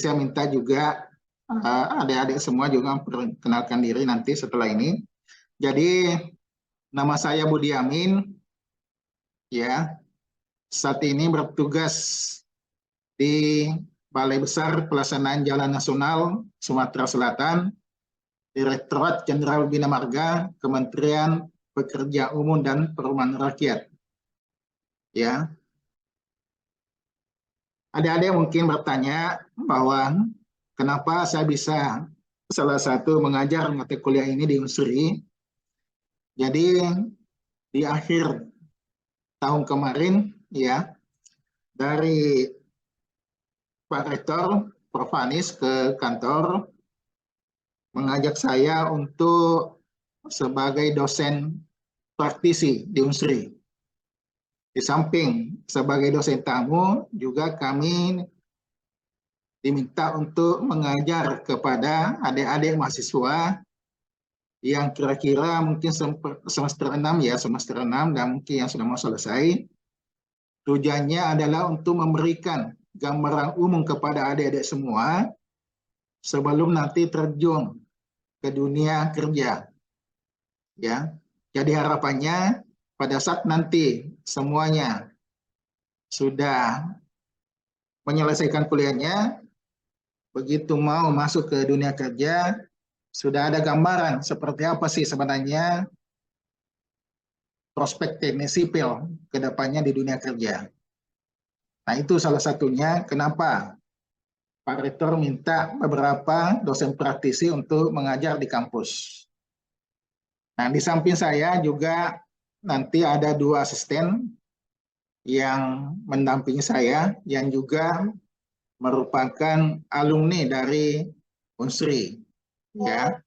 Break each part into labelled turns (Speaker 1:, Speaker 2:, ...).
Speaker 1: saya minta juga adik-adik semua juga memperkenalkan diri nanti setelah ini. Jadi nama saya Budi Amin, ya. Saat ini bertugas di Balai Besar Pelaksanaan Jalan Nasional Sumatera Selatan, Direktorat Jenderal Bina Marga, Kementerian Pekerjaan Umum dan Perumahan Rakyat. Ya, adik-adik mungkin bertanya bahwa kenapa saya bisa salah satu mengajar mata kuliah ini di Unsri. Jadi di akhir tahun kemarin, ya, dari Pak Rektor Prof. Anies ke kantor mengajak saya untuk sebagai dosen praktisi di Unsri. Di samping sebagai dosen tamu, juga kami diminta untuk mengajar kepada adik-adik mahasiswa yang kira-kira mungkin semester 6 ya, semester 6 dan mungkin yang sudah mau selesai. Tujuannya adalah untuk memberikan gambaran umum kepada adik-adik semua sebelum nanti terjun ke dunia kerja. Ya. Jadi harapannya pada saat nanti semuanya sudah menyelesaikan kuliahnya, begitu mau masuk ke dunia kerja, sudah ada gambaran seperti apa sih sebenarnya prospek teknik sipil ke depannya di dunia kerja. Nah, itu salah satunya kenapa Pak Rektor minta beberapa dosen praktisi untuk mengajar di kampus. Nah, di samping saya juga nanti ada 2 asisten yang mendampingi saya, yang juga merupakan alumni dari Unsri, ya,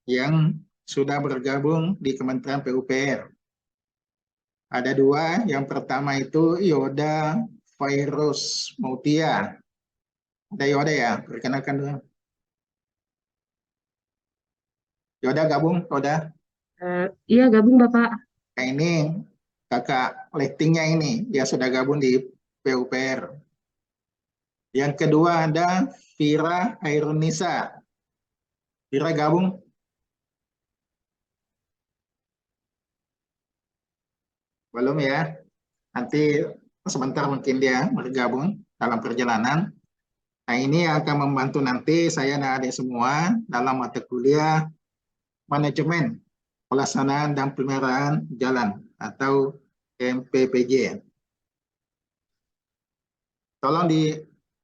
Speaker 1: yang sudah bergabung di Kementerian PUPR. Ada 2, yang pertama itu Yoda Virus Mautia. Ada Yoda ya, perkenalkan dulu. Yoda gabung, Yoda.
Speaker 2: Iya, gabung Bapak.
Speaker 1: Nah, ini kakak lettingnya ini, dia sudah gabung di PUPR. Yang kedua ada Vira Airunisa. Vira gabung. Belum ya. Nanti sebentar mungkin dia bergabung dalam perjalanan. Nah, ini akan membantu nanti saya dan adik semua dalam mata kuliah Manajemen Pelaksanaan dan Pemeliharaan Jalan atau MPPJ. Tolong di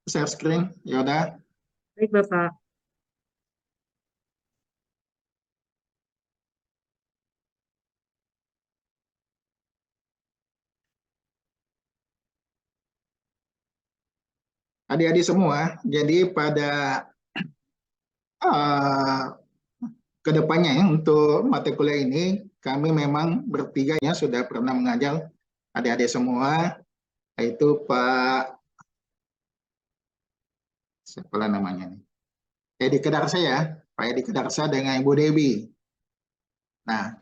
Speaker 1: share screen, Yoda.
Speaker 2: Baik, Bapak.
Speaker 1: Adik-adik semua, jadi pada kedepannya ya, untuk mata kuliah ini kami memang bertiga ya sudah pernah mengajar adik-adik semua, yaitu Pak siapa namanya nih, Edi Kedarsa ya, Pak Edi Kedarsa dengan Ibu Dewi. Nah,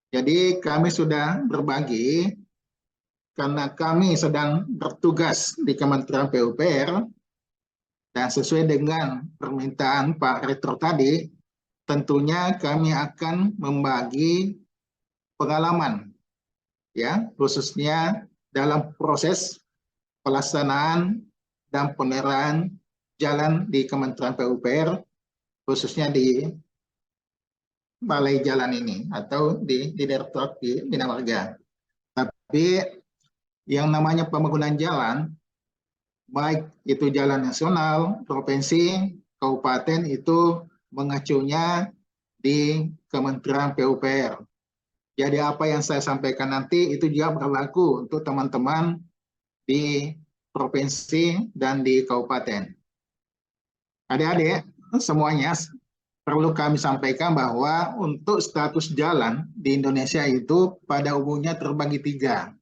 Speaker 1: jadi kami sudah berbagi karena kami sedang bertugas di Kementerian PUPR dan sesuai dengan permintaan Pak Rektor tadi, tentunya kami akan membagi pengalaman, ya, khususnya dalam proses pelaksanaan dan pemeliharaan jalan di Kementerian PUPR, khususnya di Balai Jalan ini atau di Direktorat Bina Marga. Tapi yang namanya pembangunan jalan, baik itu jalan nasional, provinsi, kabupaten, itu mengacunya di Kementerian PUPR. Jadi apa yang saya sampaikan nanti itu juga berlaku untuk teman-teman di provinsi dan di kabupaten. Adik-adik semuanya perlu kami sampaikan bahwa untuk status jalan di Indonesia itu pada umumnya terbagi 3.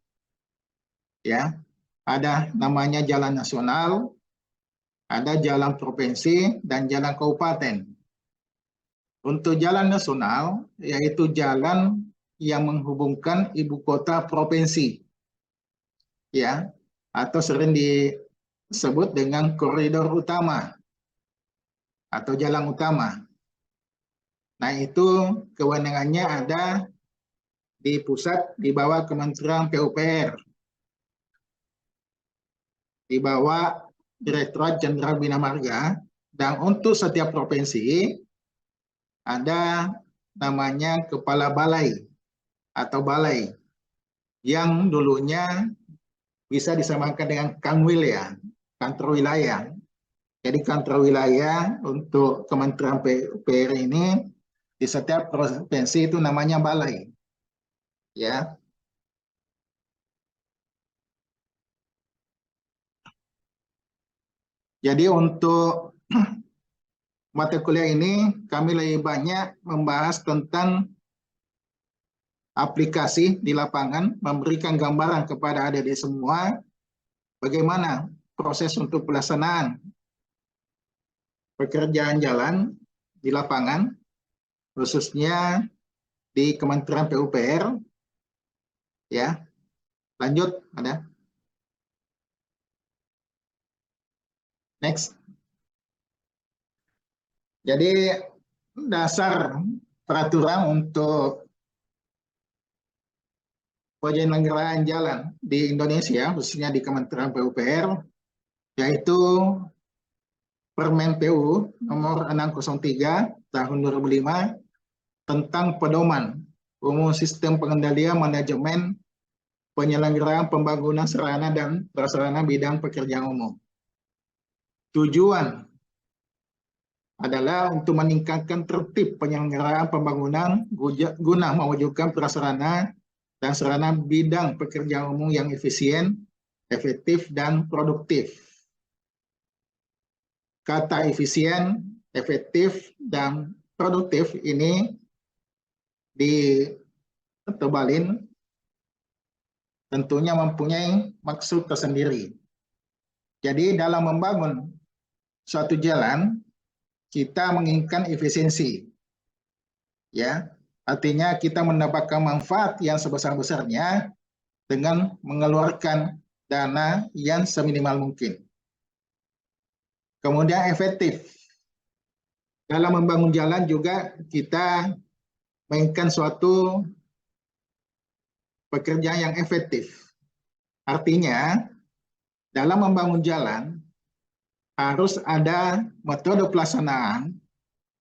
Speaker 1: Ya, ada namanya jalan nasional, ada jalan provinsi, dan jalan kabupaten. Untuk jalan nasional, yaitu jalan yang menghubungkan ibu kota provinsi. Ya, atau sering disebut dengan koridor utama atau jalan utama. Nah, itu kewenangannya ada di pusat di bawah Kementerian PUPR, di bawah Direktorat Jenderal Bina Marga, dan untuk setiap provinsi ada namanya kepala balai atau balai yang dulunya bisa disamakan dengan Kanwil ya, kantor wilayah. Jadi kantor wilayah untuk Kementerian PUPR ini di setiap provinsi itu namanya balai. Ya. Jadi untuk mata kuliah ini kami lebih banyak membahas tentang aplikasi di lapangan, memberikan gambaran kepada adik-adik semua bagaimana proses untuk pelaksanaan pekerjaan jalan di lapangan, khususnya di Kementerian PUPR. Ya, lanjut, ada. Next. Jadi dasar peraturan untuk penyelenggaraan jalan di Indonesia, khususnya di Kementerian PUPR, yaitu Permen PU nomor 603 tahun 2005 tentang pedoman umum sistem pengendalian manajemen penyelenggaraan pembangunan sarana dan prasarana bidang pekerjaan umum. Tujuan adalah untuk meningkatkan tertib penyelenggaraan pembangunan guna mewujudkan prasarana dan sarana bidang pekerjaan umum yang efisien, efektif, dan produktif. Kata efisien, efektif, dan produktif ini ditebalin tentunya mempunyai maksud tersendiri. Jadi dalam membangun suatu jalan, kita menginginkan efisiensi. Ya, artinya kita mendapatkan manfaat yang sebesar-besarnya dengan mengeluarkan dana yang seminimal mungkin. Kemudian efektif. Dalam membangun jalan juga kita menginginkan suatu pekerjaan yang efektif. Artinya, dalam membangun jalan harus ada metode pelaksanaan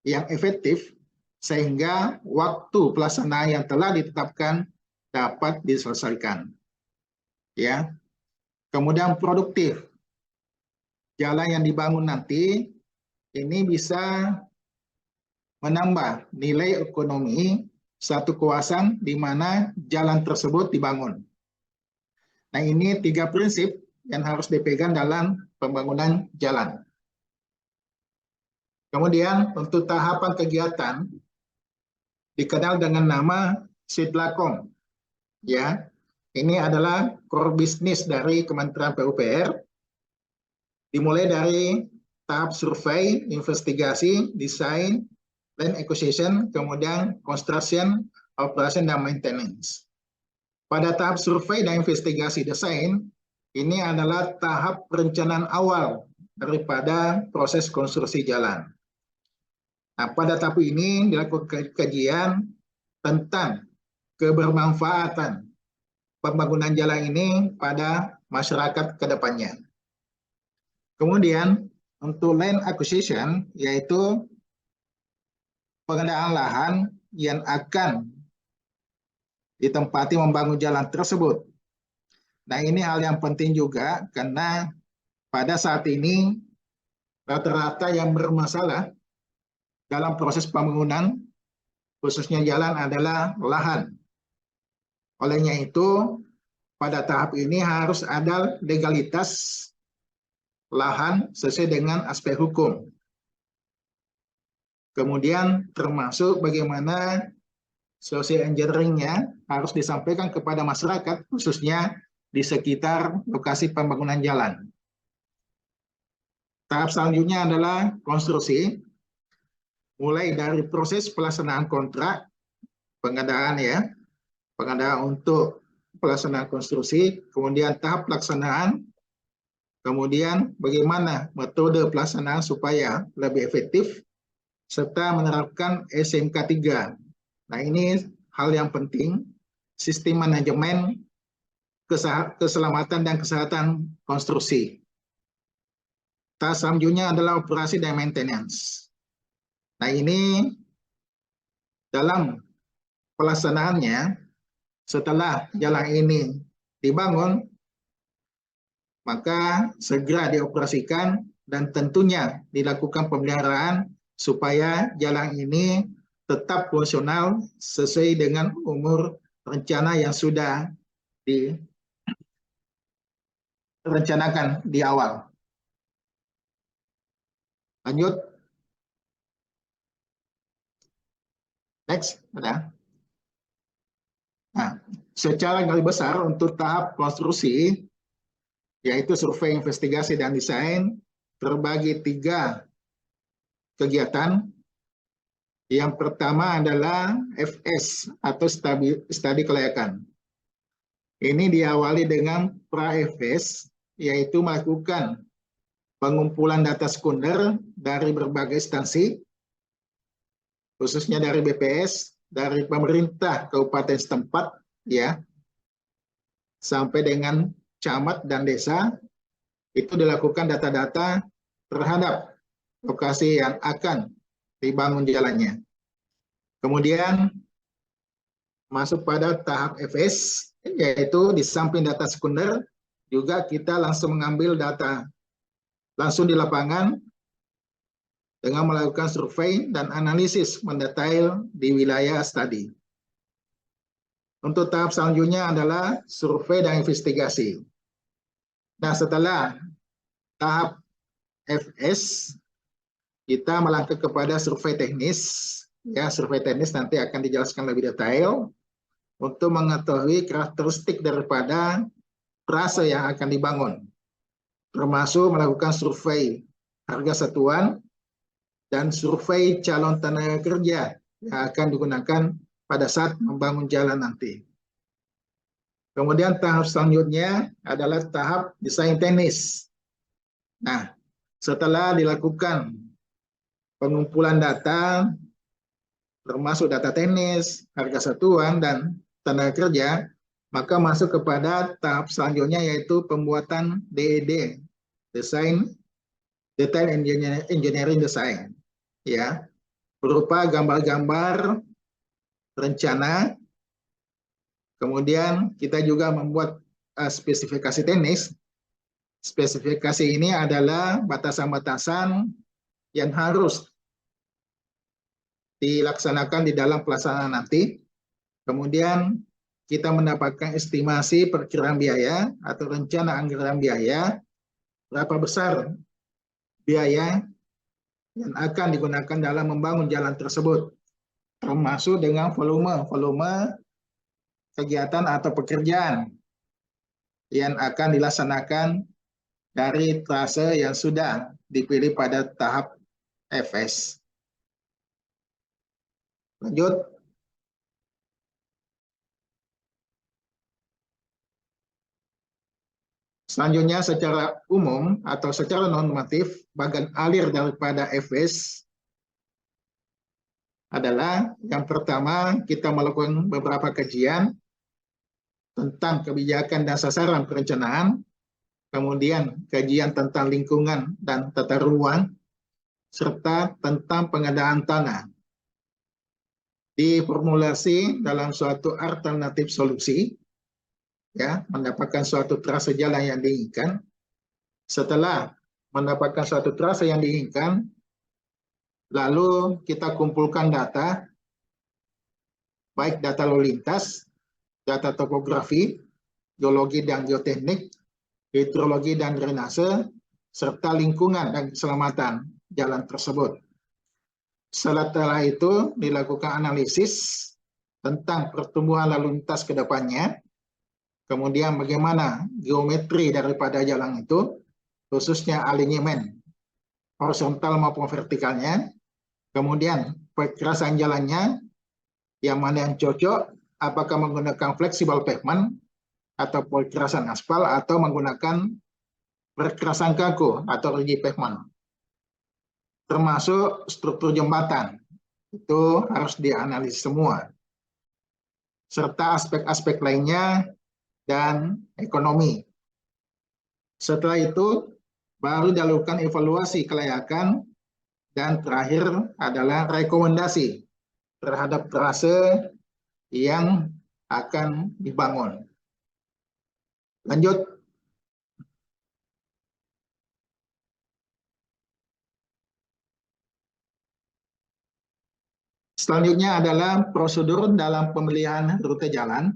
Speaker 1: yang efektif sehingga waktu pelaksanaan yang telah ditetapkan dapat diselesaikan. Ya. Kemudian produktif. Jalan yang dibangun nanti ini bisa menambah nilai ekonomi satu kawasan di mana jalan tersebut dibangun. Nah, ini 3 prinsip yang harus dipegang dalam pembangunan jalan. Kemudian untuk tahapan kegiatan dikenal dengan nama Sidlakom. Ya, ini adalah core business dari Kementerian PUPR. Dimulai dari tahap survei, investigasi, desain, land acquisition, kemudian construction, operation, dan maintenance. Pada tahap survei dan investigasi desain, ini adalah tahap perencanaan awal daripada proses konstruksi jalan. Nah, pada tahap ini dilakukan kajian tentang kebermanfaatan pembangunan jalan ini pada masyarakat ke depannya. Kemudian untuk land acquisition, yaitu pengadaan lahan yang akan ditempati membangun jalan tersebut. Nah, ini hal yang penting juga karena pada saat ini rata-rata yang bermasalah dalam proses pembangunan, khususnya jalan, adalah lahan. Olehnya itu, pada tahap ini harus ada legalitas lahan sesuai dengan aspek hukum. Kemudian termasuk bagaimana social engineering-nya harus disampaikan kepada masyarakat, khususnya di sekitar lokasi pembangunan jalan. Tahap selanjutnya adalah konstruksi, mulai dari proses pelaksanaan kontrak, pengadaan pengadaan untuk pelaksanaan konstruksi, kemudian tahap pelaksanaan, kemudian bagaimana metode pelaksanaan supaya lebih efektif, serta menerapkan SMK 3. Nah, ini hal yang penting, sistem manajemen keselamatan dan kesehatan konstruksi. Tahap selanjutnya adalah operasi dan maintenance. Nah, ini dalam pelaksanaannya, setelah jalan ini dibangun, maka segera dioperasikan dan tentunya dilakukan pemeliharaan supaya jalan ini tetap fungsional sesuai dengan umur rencana yang sudah direncanakan di awal. Lanjut. Next, ada. Nah, secara garis besar untuk tahap konstruksi, yaitu survei, investigasi, dan desain, terbagi 3 kegiatan. Yang pertama adalah FS atau studi kelayakan. Ini diawali dengan pra-FS, yaitu melakukan pengumpulan data sekunder dari berbagai instansi, khususnya dari BPS, dari pemerintah kabupaten setempat, ya, sampai dengan camat dan desa, itu dilakukan data-data terhadap lokasi yang akan dibangun jalannya. Kemudian masuk pada tahap FS, yaitu di samping data sekunder, juga kita langsung mengambil data langsung di lapangan dengan melakukan survei dan analisis mendetail di wilayah studi. Untuk tahap selanjutnya adalah survei dan investigasi. Nah, setelah tahap FS, kita melangkah kepada survei teknis. Ya, survei teknis nanti akan dijelaskan lebih detail untuk mengetahui karakteristik daripada trase yang akan dibangun, termasuk melakukan survei harga satuan dan survei calon tenaga kerja yang akan digunakan pada saat membangun jalan nanti. Kemudian tahap selanjutnya adalah tahap desain teknis. Nah, setelah dilakukan pengumpulan data, termasuk data teknis, harga satuan, dan tenaga kerja, maka masuk kepada tahap selanjutnya, yaitu pembuatan DED, Detail Engineering Design, ya, berupa gambar-gambar rencana. Kemudian kita juga membuat spesifikasi teknis. Spesifikasi ini adalah batasan-batasan yang harus dilaksanakan di dalam pelaksanaan nanti. Kemudian kita mendapatkan estimasi perkiraan biaya atau rencana anggaran biaya, berapa besar biaya yang akan digunakan dalam membangun jalan tersebut, termasuk dengan volume kegiatan atau pekerjaan yang akan dilaksanakan dari trase yang sudah dipilih pada tahap FS. Lanjut. Selanjutnya secara umum atau secara normatif, bagian alir daripada FS adalah yang pertama, kita melakukan beberapa kajian tentang kebijakan dan sasaran perencanaan, kemudian kajian tentang lingkungan dan tata ruang, serta tentang pengadaan tanah. Diformulasi dalam suatu alternatif solusi, ya, mendapatkan suatu trase jalan yang diinginkan. Setelah mendapatkan suatu trase yang diinginkan, lalu kita kumpulkan data, baik data lalu lintas, data topografi, geologi dan geoteknik, hidrologi dan drainase, serta lingkungan dan keselamatan jalan tersebut. Setelah itu dilakukan analisis tentang pertumbuhan lalu lintas ke depannya, kemudian bagaimana geometri daripada jalan itu, khususnya alinyemen horizontal maupun vertikalnya, kemudian perkerasan jalannya, yang mana yang cocok, apakah menggunakan fleksibel pavement atau perkerasan aspal atau menggunakan berprasangka atau rigid pavement, termasuk struktur jembatan, itu harus dianalisis semua, serta aspek-aspek lainnya dan ekonomi. Setelah itu, baru dilakukan evaluasi kelayakan, dan terakhir adalah rekomendasi terhadap trase yang akan dibangun. Lanjut. Selanjutnya adalah prosedur dalam pemilihan rute jalan.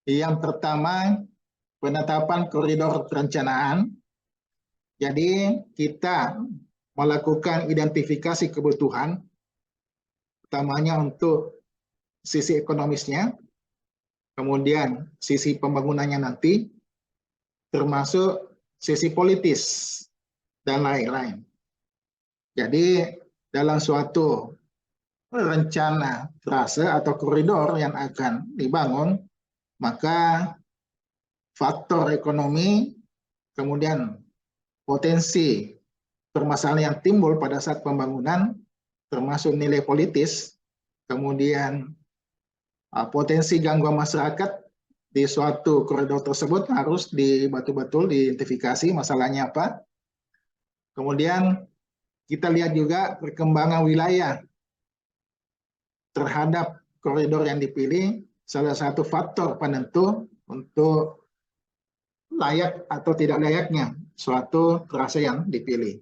Speaker 1: Yang pertama, penetapan koridor perencanaan. Jadi kita melakukan identifikasi kebutuhan, utamanya untuk sisi ekonomisnya, kemudian sisi pembangunannya nanti, termasuk sisi politis, dan lain-lain. Jadi dalam suatu rencana trase atau koridor yang akan dibangun, maka faktor ekonomi, kemudian potensi permasalahan yang timbul pada saat pembangunan, termasuk nilai politis, kemudian potensi gangguan masyarakat di suatu koridor tersebut harus betul-betul diidentifikasi masalahnya apa. Kemudian kita lihat juga perkembangan wilayah terhadap koridor yang dipilih, salah satu faktor penentu untuk layak atau tidak layaknya suatu trase yang dipilih.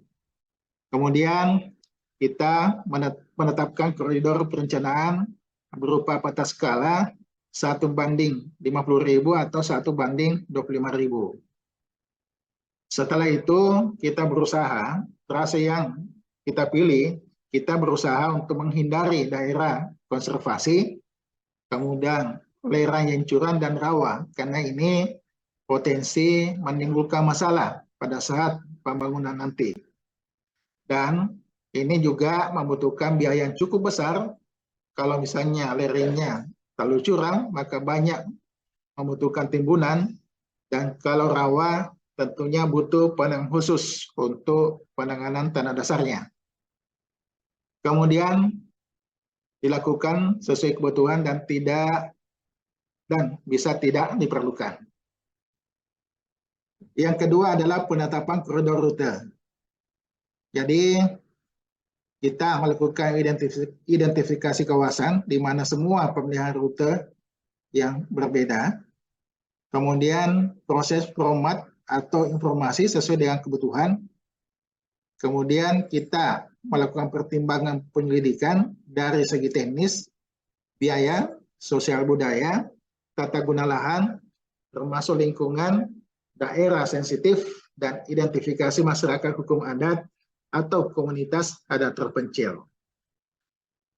Speaker 1: Kemudian kita menetapkan koridor perencanaan berupa peta skala 1:50.000 atau 1:25.000. Setelah itu kita berusaha, trase yang kita pilih, kita berusaha untuk menghindari daerah konservasi, kemudian lereng yang curam dan rawa, karena ini potensi menimbulkan masalah pada saat pembangunan nanti. Dan ini juga membutuhkan biaya yang cukup besar. Kalau misalnya lerengnya terlalu curam, maka banyak membutuhkan timbunan, dan kalau rawa tentunya butuh penanganan khusus untuk penanganan tanah dasarnya. Kemudian dilakukan sesuai kebutuhan dan bisa tidak diperlukan. Yang kedua adalah penetapan koridor rute. Jadi kita melakukan identifikasi kawasan di mana semua pemilihan rute yang berbeda. Kemudian proses format atau informasi sesuai dengan kebutuhan. Kemudian kita melakukan pertimbangan penyelidikan dari segi teknis, biaya, sosial budaya, tata guna lahan, termasuk lingkungan, daerah sensitif, dan identifikasi masyarakat hukum adat atau komunitas adat terpencil.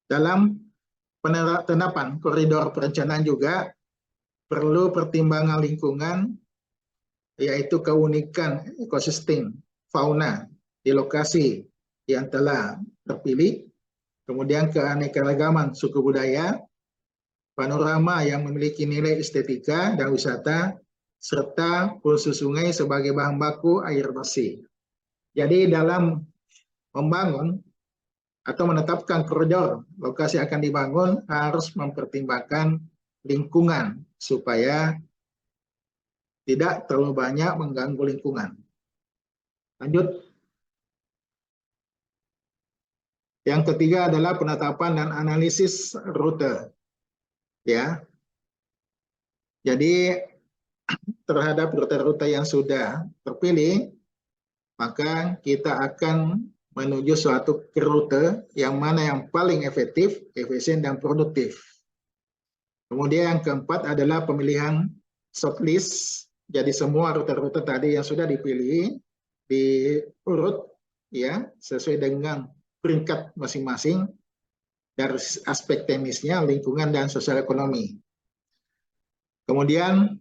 Speaker 1: Dalam penetapan koridor perencanaan juga perlu pertimbangan lingkungan, yaitu keunikan ekosistem fauna di lokasi yang telah terpilih, kemudian keanekaragaman suku budaya, panorama yang memiliki nilai estetika dan wisata, serta khusus sungai sebagai bahan baku air bersih. Jadi dalam membangun atau menetapkan koridor lokasi akan dibangun harus mempertimbangkan lingkungan supaya tidak terlalu banyak mengganggu lingkungan. Lanjut. Yang ketiga adalah penetapan dan analisis rute. Ya. Jadi terhadap rute-rute yang sudah terpilih, maka kita akan menuju suatu rute yang mana yang paling efektif, efisien, dan produktif. Kemudian yang keempat adalah pemilihan shortlist. Jadi semua rute-rute tadi yang sudah dipilih diurut ya sesuai dengan peringkat masing-masing dari aspek teknisnya, lingkungan, dan sosial ekonomi. Kemudian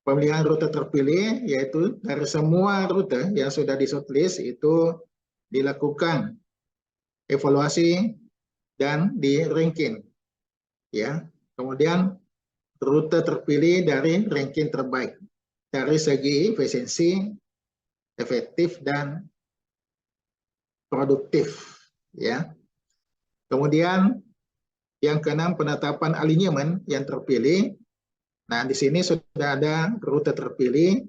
Speaker 1: pemilihan rute terpilih yaitu dari semua rute yang sudah di shortlist itu dilakukan evaluasi dan di ranking ya. Kemudian rute terpilih dari ranking terbaik dari segi efisiensi, efektif, dan produktif. Ya. Kemudian yang keenam, penetapan alinyemen yang terpilih. Nah, di sini sudah ada rute terpilih.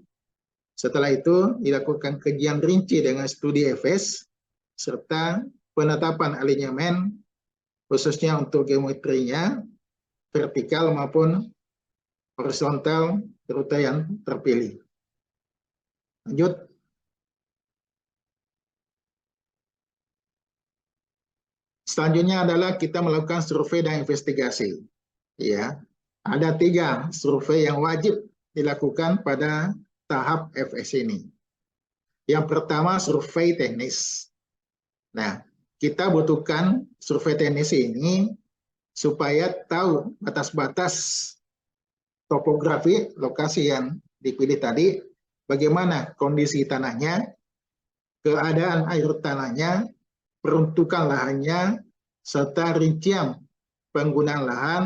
Speaker 1: Setelah itu dilakukan kajian rinci dengan studi FS serta penetapan alinyemen khususnya untuk geometrinya vertikal maupun horizontal rute yang terpilih. Lanjut. Selanjutnya adalah kita melakukan survei dan investigasi. Ya, ada 3 survei yang wajib dilakukan pada tahap FS ini. Yang pertama, survei teknis. Nah, kita butuhkan survei teknis ini supaya tahu batas-batas topografi lokasi yang dipilih tadi, bagaimana kondisi tanahnya, keadaan air tanahnya, peruntukan lahannya, serta rincian penggunaan lahan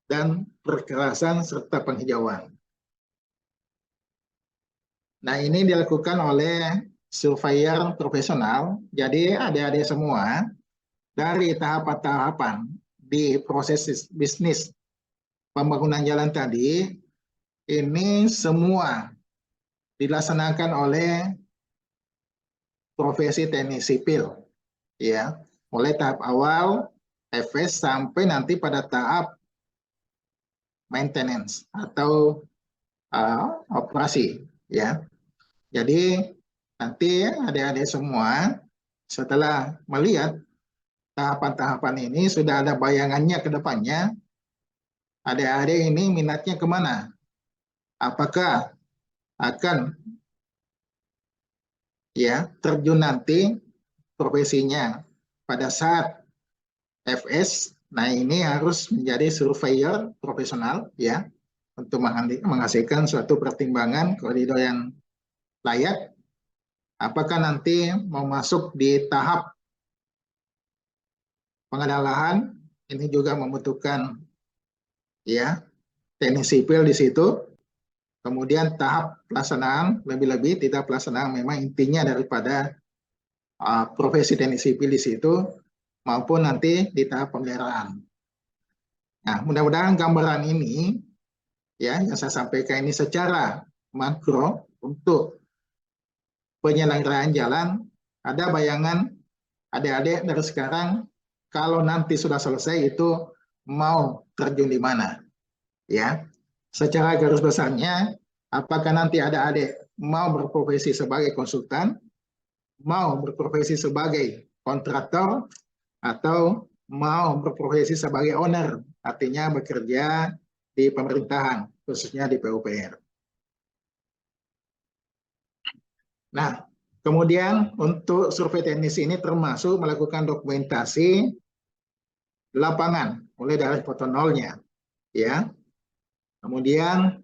Speaker 1: dan perkerasan serta penghijauan. Nah, ini dilakukan oleh surveyor profesional. Jadi adik-adik semua dari tahapan-tahapan di proses bisnis pembangunan jalan tadi, ini semua dilaksanakan oleh profesi teknik sipil, ya, mulai tahap awal FS sampai nanti pada tahap maintenance atau operasi, ya. Jadi nanti adik-adik semua setelah melihat tahapan-tahapan ini sudah ada bayangannya ke depannya, adik-adik ini minatnya kemana? Apakah akan ya terjun nanti profesinya pada saat FS? Nah, ini harus menjadi surveyor profesional, ya, untuk menghasilkan suatu pertimbangan koridor yang layak. Apakah nanti mau masuk di tahap pengadaan lahan? Ini juga membutuhkan ya teknik sipil di situ. Kemudian tahap pelaksanaan, lebih-lebih tidak pelaksanaan memang intinya daripada profesi teknik sipil di situ, maupun nanti di tahap pemeliharaan. Nah, mudah-mudahan gambaran ini ya yang saya sampaikan ini secara makro untuk penyelenggaraan jalan, ada bayangan adik-adik dari sekarang kalau nanti sudah selesai itu mau terjun di mana, ya. Secara garis besarnya, apakah nanti ada adik mau berprofesi sebagai konsultan, mau berprofesi sebagai kontraktor, atau mau berprofesi sebagai owner, artinya bekerja di pemerintahan, khususnya di PUPR. Nah, kemudian untuk survei teknis ini termasuk melakukan dokumentasi lapangan, mulai dari foto nolnya, ya. Kemudian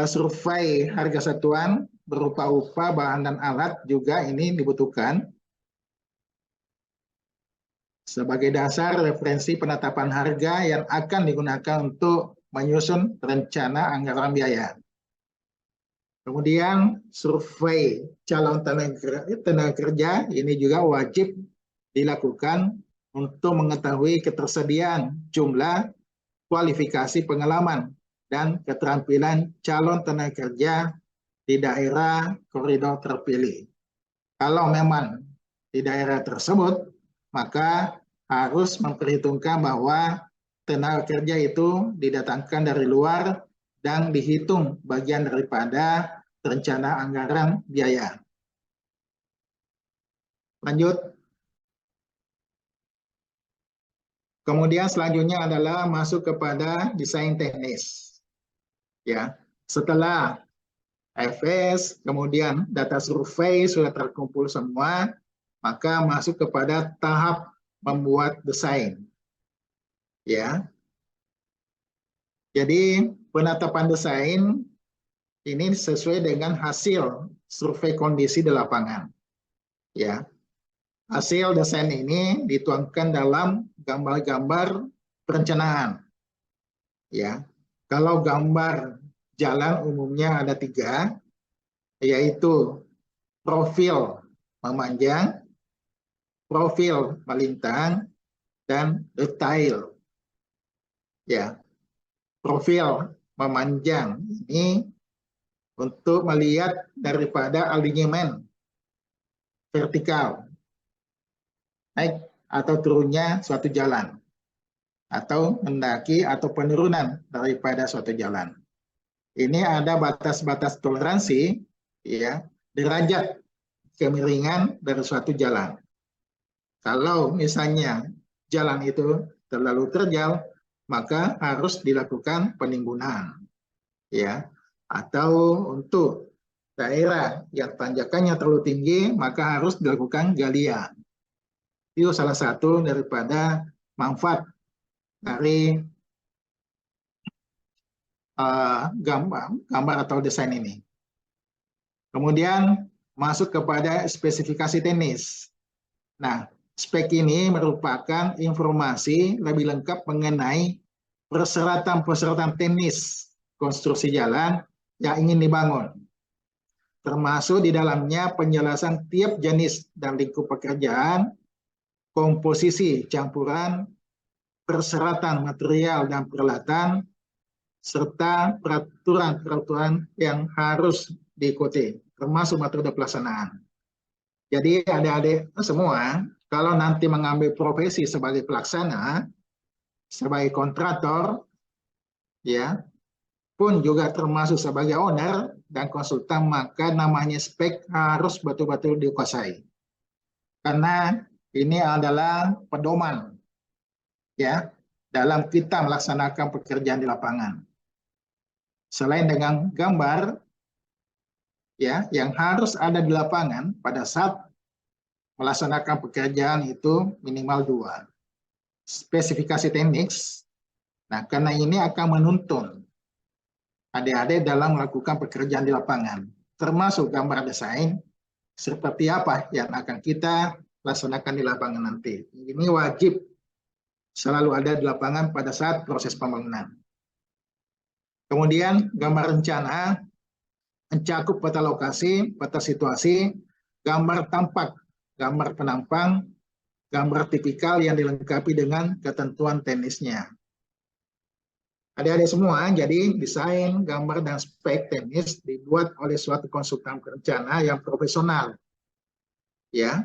Speaker 1: survei harga satuan berupa upah, bahan, dan alat juga ini dibutuhkan sebagai dasar referensi penetapan harga yang akan digunakan untuk menyusun rencana anggaran biaya. Kemudian survei calon tenaga kerja ini juga wajib dilakukan untuk mengetahui ketersediaan jumlah, kualifikasi, pengalaman, dan keterampilan calon tenaga kerja di daerah koridor terpilih. Kalau memang di daerah tersebut, maka harus memperhitungkan bahwa tenaga kerja itu didatangkan dari luar dan dihitung bagian daripada rencana anggaran biaya. Lanjut. Kemudian selanjutnya adalah masuk kepada desain teknis. Ya, setelah FS, kemudian data survei sudah terkumpul semua, maka masuk kepada tahap membuat desain. Ya. Jadi penetapan desain ini sesuai dengan hasil survei kondisi di lapangan. Ya. Hasil desain ini dituangkan dalam gambar-gambar perencanaan. Ya, kalau gambar jalan umumnya ada 3, yaitu profil memanjang, profil melintang, dan detail. Ya, profil memanjang ini untuk melihat daripada alinyemen vertikal, naik atau turunnya suatu jalan, atau mendaki atau penurunan daripada suatu jalan. Ini ada batas-batas toleransi, ya, derajat kemiringan dari suatu jalan. Kalau misalnya jalan itu terlalu terjal, maka harus dilakukan penimbunan, ya. Atau untuk daerah yang tanjakannya terlalu tinggi, maka harus dilakukan galian. Itu salah satu daripada manfaat dari gambar atau desain ini. Kemudian masuk kepada spesifikasi teknis. Nah, spek ini merupakan informasi lebih lengkap mengenai persyaratan-persyaratan teknis konstruksi jalan yang ingin dibangun. Termasuk di dalamnya penjelasan tiap jenis dan lingkup pekerjaan, komposisi campuran, persyaratan material dan peralatan, serta peraturan-peraturan yang harus diikuti, termasuk metode pelaksanaan. Jadi adik-adik semua, kalau nanti mengambil profesi sebagai pelaksana, sebagai kontraktor, ya, pun juga termasuk sebagai owner dan konsultan, maka namanya spek harus betul-betul dikuasai. Karena ini adalah pedoman, ya, dalam kita melaksanakan pekerjaan di lapangan. Selain dengan gambar, ya, yang harus ada di lapangan pada saat melaksanakan pekerjaan itu minimal 2. Spesifikasi teknis. Nah, karena ini akan menuntun adik-adik dalam melakukan pekerjaan di lapangan, termasuk gambar desain, seperti apa yang akan kita laksanakan di lapangan nanti. Ini wajib selalu ada di lapangan pada saat proses pembangunan. Kemudian gambar rencana mencakup peta lokasi, peta situasi, gambar tampak, gambar penampang, gambar tipikal yang dilengkapi dengan ketentuan teknisnya. Adik-adik semua, jadi desain, gambar, dan spek teknis dibuat oleh suatu konsultan perencana yang profesional, ya,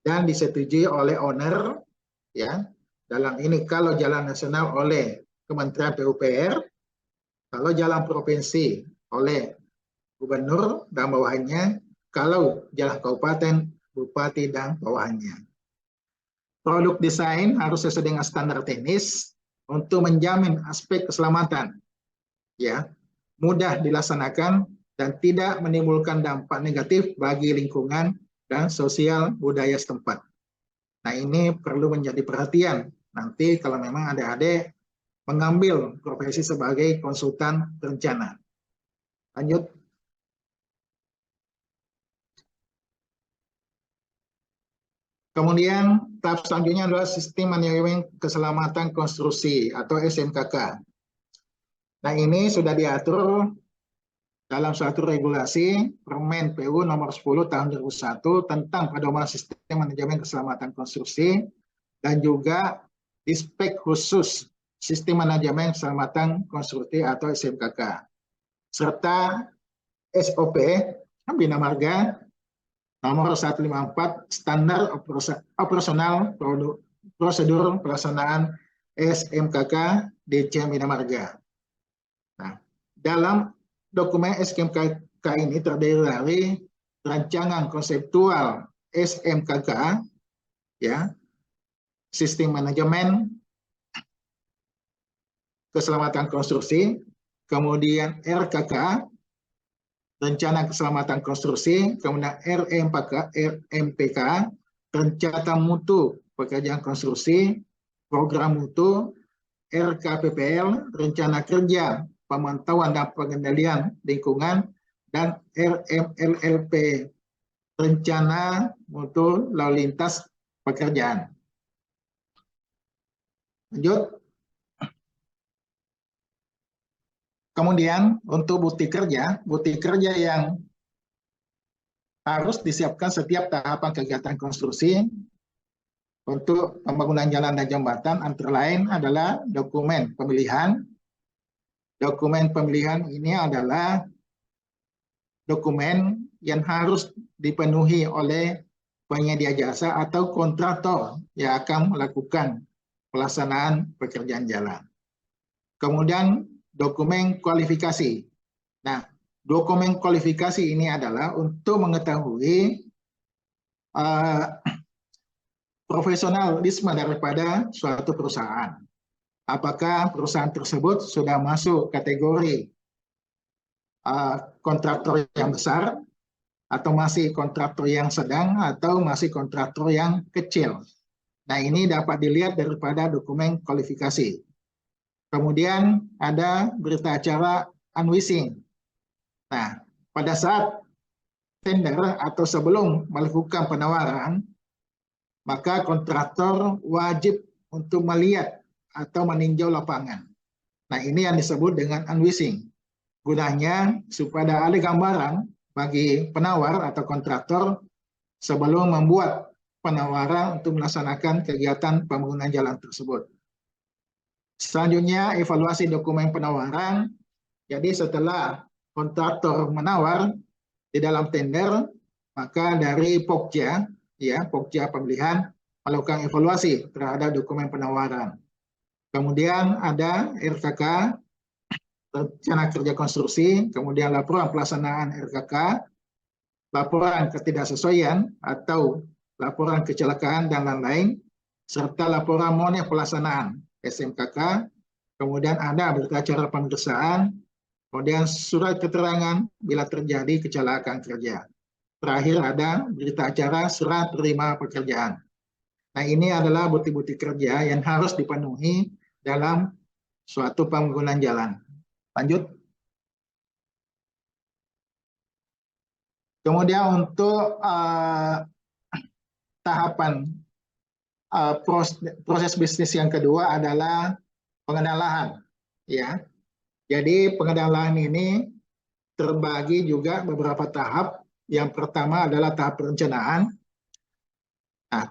Speaker 1: dan disetujui oleh owner, ya. Dalam ini kalau jalan nasional oleh Kementerian PUPR, kalau jalan provinsi oleh gubernur dan bawahannya, kalau jalan kabupaten, bupati dan bawahannya. Produk desain harus sesuai dengan standar teknis untuk menjamin aspek keselamatan, ya, mudah dilaksanakan dan tidak menimbulkan dampak negatif bagi lingkungan dan sosial budaya setempat. Nah, ini perlu menjadi perhatian nanti kalau memang adik-adik mengambil profesi sebagai konsultan perencana. Lanjut. Kemudian tahap selanjutnya adalah sistem manajemen keselamatan konstruksi atau SMKK. Nah, ini sudah diatur dalam suatu regulasi Permen PU nomor 10 tahun 2001 tentang pedoman sistem manajemen keselamatan konstruksi dan juga di spek khusus sistem manajemen keselamatan konstruksi atau SMKK serta SOP Bina Marga nomor 154 standar operasional prosedur pelaksanaan SMKK DC Bina Marga. Nah, dalam dokumen SMKK ini terdiri dari rancangan konseptual SMKK, ya, sistem manajemen keselamatan konstruksi, kemudian RKK, rencana keselamatan konstruksi, kemudian RMPK, rencana mutu pekerjaan konstruksi, program mutu, RKPPL, rencana kerja pemantauan dan pengendalian lingkungan, dan RMLLP, rencana mutu lalu lintas pekerjaan. Lanjut. Kemudian untuk bukti kerja yang harus disiapkan setiap tahapan kegiatan konstruksi untuk pembangunan jalan dan jembatan, antara lain adalah dokumen pemilihan. Dokumen pemilihan ini adalah dokumen yang harus dipenuhi oleh penyedia jasa atau kontraktor yang akan melakukan pelaksanaan pekerjaan jalan. Kemudian dokumen kualifikasi. Nah, dokumen kualifikasi ini adalah untuk mengetahui profesionalisme daripada suatu perusahaan. Apakah perusahaan tersebut sudah masuk kategori kontraktor yang besar, atau masih kontraktor yang sedang, atau masih kontraktor yang kecil. Nah, ini dapat dilihat daripada dokumen kualifikasi. Kemudian ada berita acara unwishing. Nah, pada saat tender atau sebelum melakukan penawaran, maka kontraktor wajib untuk melihat atau meninjau lapangan. Nah, ini yang disebut dengan unwishing. Gunanya supaya ada gambaran bagi penawar atau kontraktor sebelum membuat penawaran untuk melaksanakan kegiatan pembangunan jalan tersebut. Selanjutnya, evaluasi dokumen penawaran. Jadi setelah kontraktor menawar di dalam tender, maka dari Pokja, Pokja pemilihan, melakukan evaluasi terhadap dokumen penawaran. Kemudian ada RKK, rencana kerja konstruksi, kemudian laporan pelaksanaan RKK, laporan ketidaksesuaian atau laporan kecelakaan dan lain-lain, serta laporan monitoring pelaksanaan SMKK, kemudian ada berita acara pemeriksaan, kemudian surat keterangan bila terjadi kecelakaan kerja. Terakhir ada berita acara surat terima pekerjaan. Nah, ini adalah bukti-bukti kerja yang harus dipenuhi dalam suatu pembangunan jalan. Lanjut. Kemudian untuk tahapan proses bisnis yang kedua adalah pengadaan lahan. Ya. Jadi pengadaan lahan ini terbagi juga beberapa tahap. Yang pertama adalah tahap perencanaan. Nah,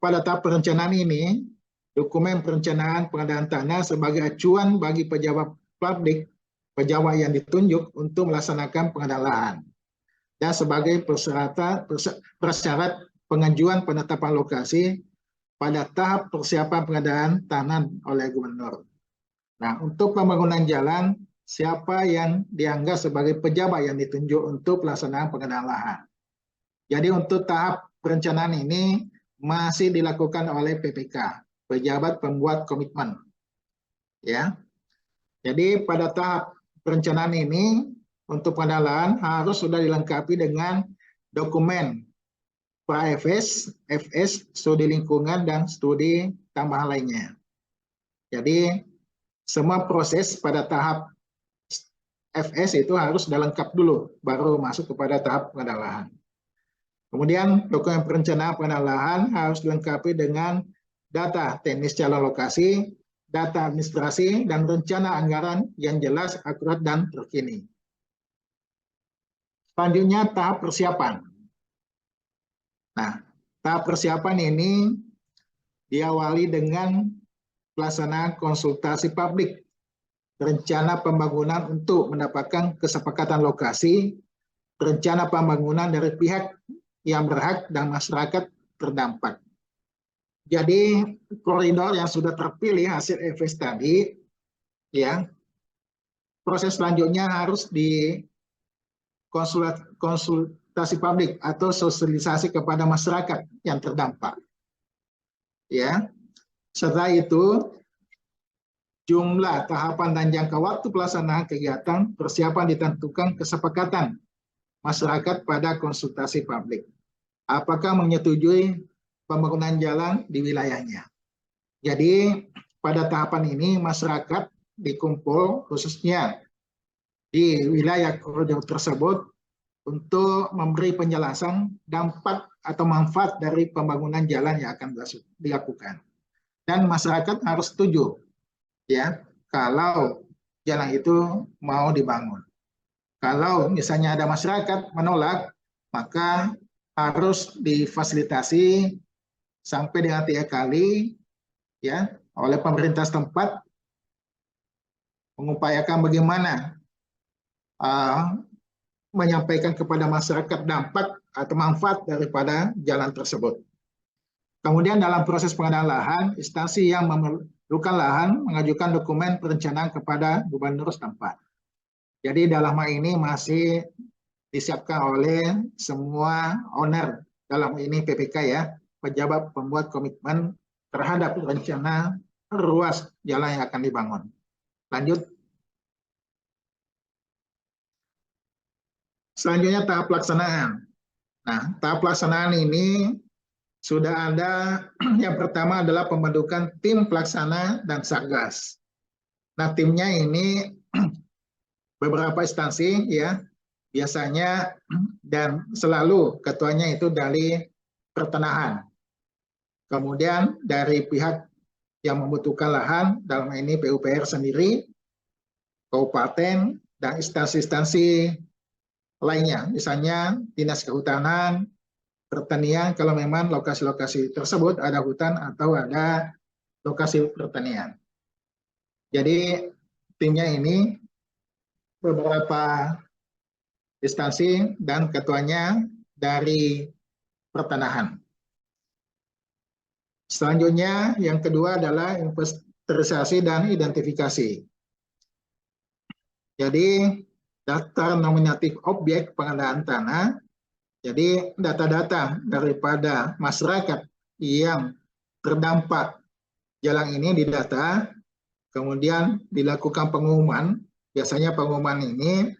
Speaker 1: pada tahap perencanaan ini, dokumen perencanaan pengadaan tanah sebagai acuan bagi pejabat publik, pejabat yang ditunjuk untuk melaksanakan pengadaan lahan, dan sebagai persyarat pengajuan penetapan lokasi pada tahap persiapan pengadaan tanah oleh gubernur. Nah, untuk pembangunan jalan, siapa yang dianggap sebagai pejabat yang ditunjuk untuk pelaksanaan pengadaan lahan. Jadi untuk tahap perencanaan ini masih dilakukan oleh PPK, pejabat pembuat komitmen. Ya. Jadi pada tahap perencanaan ini untuk pengadaan lahan harus sudah dilengkapi dengan dokumen pra-FS, FS, studi lingkungan, dan studi tambahan lainnya. Jadi semua proses pada tahap FS itu harus sudah lengkap dulu, baru masuk kepada tahap pengadaan lahan. Kemudian dokumen perencanaan pengadaan lahan harus dilengkapi dengan data teknis calon lokasi, data administrasi, dan rencana anggaran yang jelas, akurat, dan terkini. Selanjutnya tahap persiapan. Nah, tahap persiapan ini diawali dengan pelaksanaan konsultasi publik, rencana pembangunan untuk mendapatkan kesepakatan lokasi, rencana pembangunan dari pihak yang berhak dan masyarakat terdampak. Jadi koridor yang sudah terpilih hasil FS tadi, ya, proses selanjutnya harus di konsultasi publik atau sosialisasi kepada masyarakat yang terdampak. Ya, setelah itu jumlah, tahapan, dan jangka waktu pelaksanaan kegiatan persiapan ditentukan kesepakatan masyarakat pada konsultasi publik. Apakah menyetujui pembangunan jalan di wilayahnya. Jadi pada tahapan ini masyarakat dikumpul khususnya di wilayah koridor tersebut untuk memberi penjelasan dampak atau manfaat dari pembangunan jalan yang akan dilakukan. Dan masyarakat harus setuju, ya, kalau jalan itu mau dibangun. Kalau misalnya ada masyarakat menolak, maka harus difasilitasi sampai dengan 3 kali ya oleh pemerintah setempat, mengupayakan bagaimana menyampaikan kepada masyarakat dampak atau manfaat daripada jalan tersebut. Kemudian dalam proses pengadaan lahan, instansi yang memerlukan lahan mengajukan dokumen perencanaan kepada gubernur setempat. Jadi dalam hal ini masih disiapkan oleh semua owner, dalam ini PPK ya, pejabat pembuat komitmen terhadap rencana ruas jalan yang akan dibangun. Lanjut. Selanjutnya tahap pelaksanaan. Nah, tahap pelaksanaan ini sudah ada, yang pertama adalah pembentukan tim pelaksana dan Satgas. Nah, timnya ini beberapa instansi ya, biasanya dan selalu ketuanya itu dari pertanahan. Kemudian dari pihak yang membutuhkan lahan, dalam ini PUPR sendiri, kabupaten, dan instansi-instansi lainnya, misalnya Dinas Kehutanan, Pertanian, kalau memang lokasi-lokasi tersebut ada hutan atau ada lokasi pertanian. Jadi timnya ini beberapa instansi dan ketuanya dari pertanahan. Selanjutnya yang kedua adalah inventarisasi dan identifikasi. Jadi daftar nominatif objek pengadaan tanah. Jadi data-data daripada masyarakat yang terdampak jalan ini didata, kemudian dilakukan pengumuman. Biasanya pengumuman ini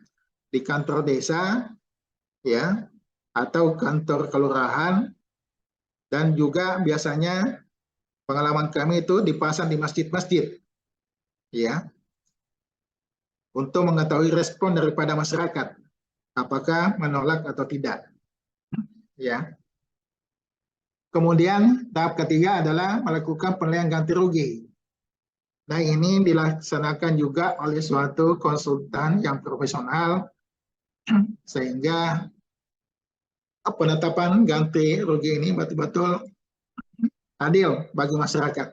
Speaker 1: di kantor desa, ya, atau kantor kelurahan, dan juga biasanya pengalaman kami itu dipasang di masjid-masjid, ya, untuk mengetahui respon daripada masyarakat, apakah menolak atau tidak. Ya. Kemudian tahap ketiga adalah melakukan penilaian ganti rugi. Nah, ini dilaksanakan juga oleh suatu konsultan yang profesional sehingga penetapan ganti rugi ini betul-betul adil bagi masyarakat.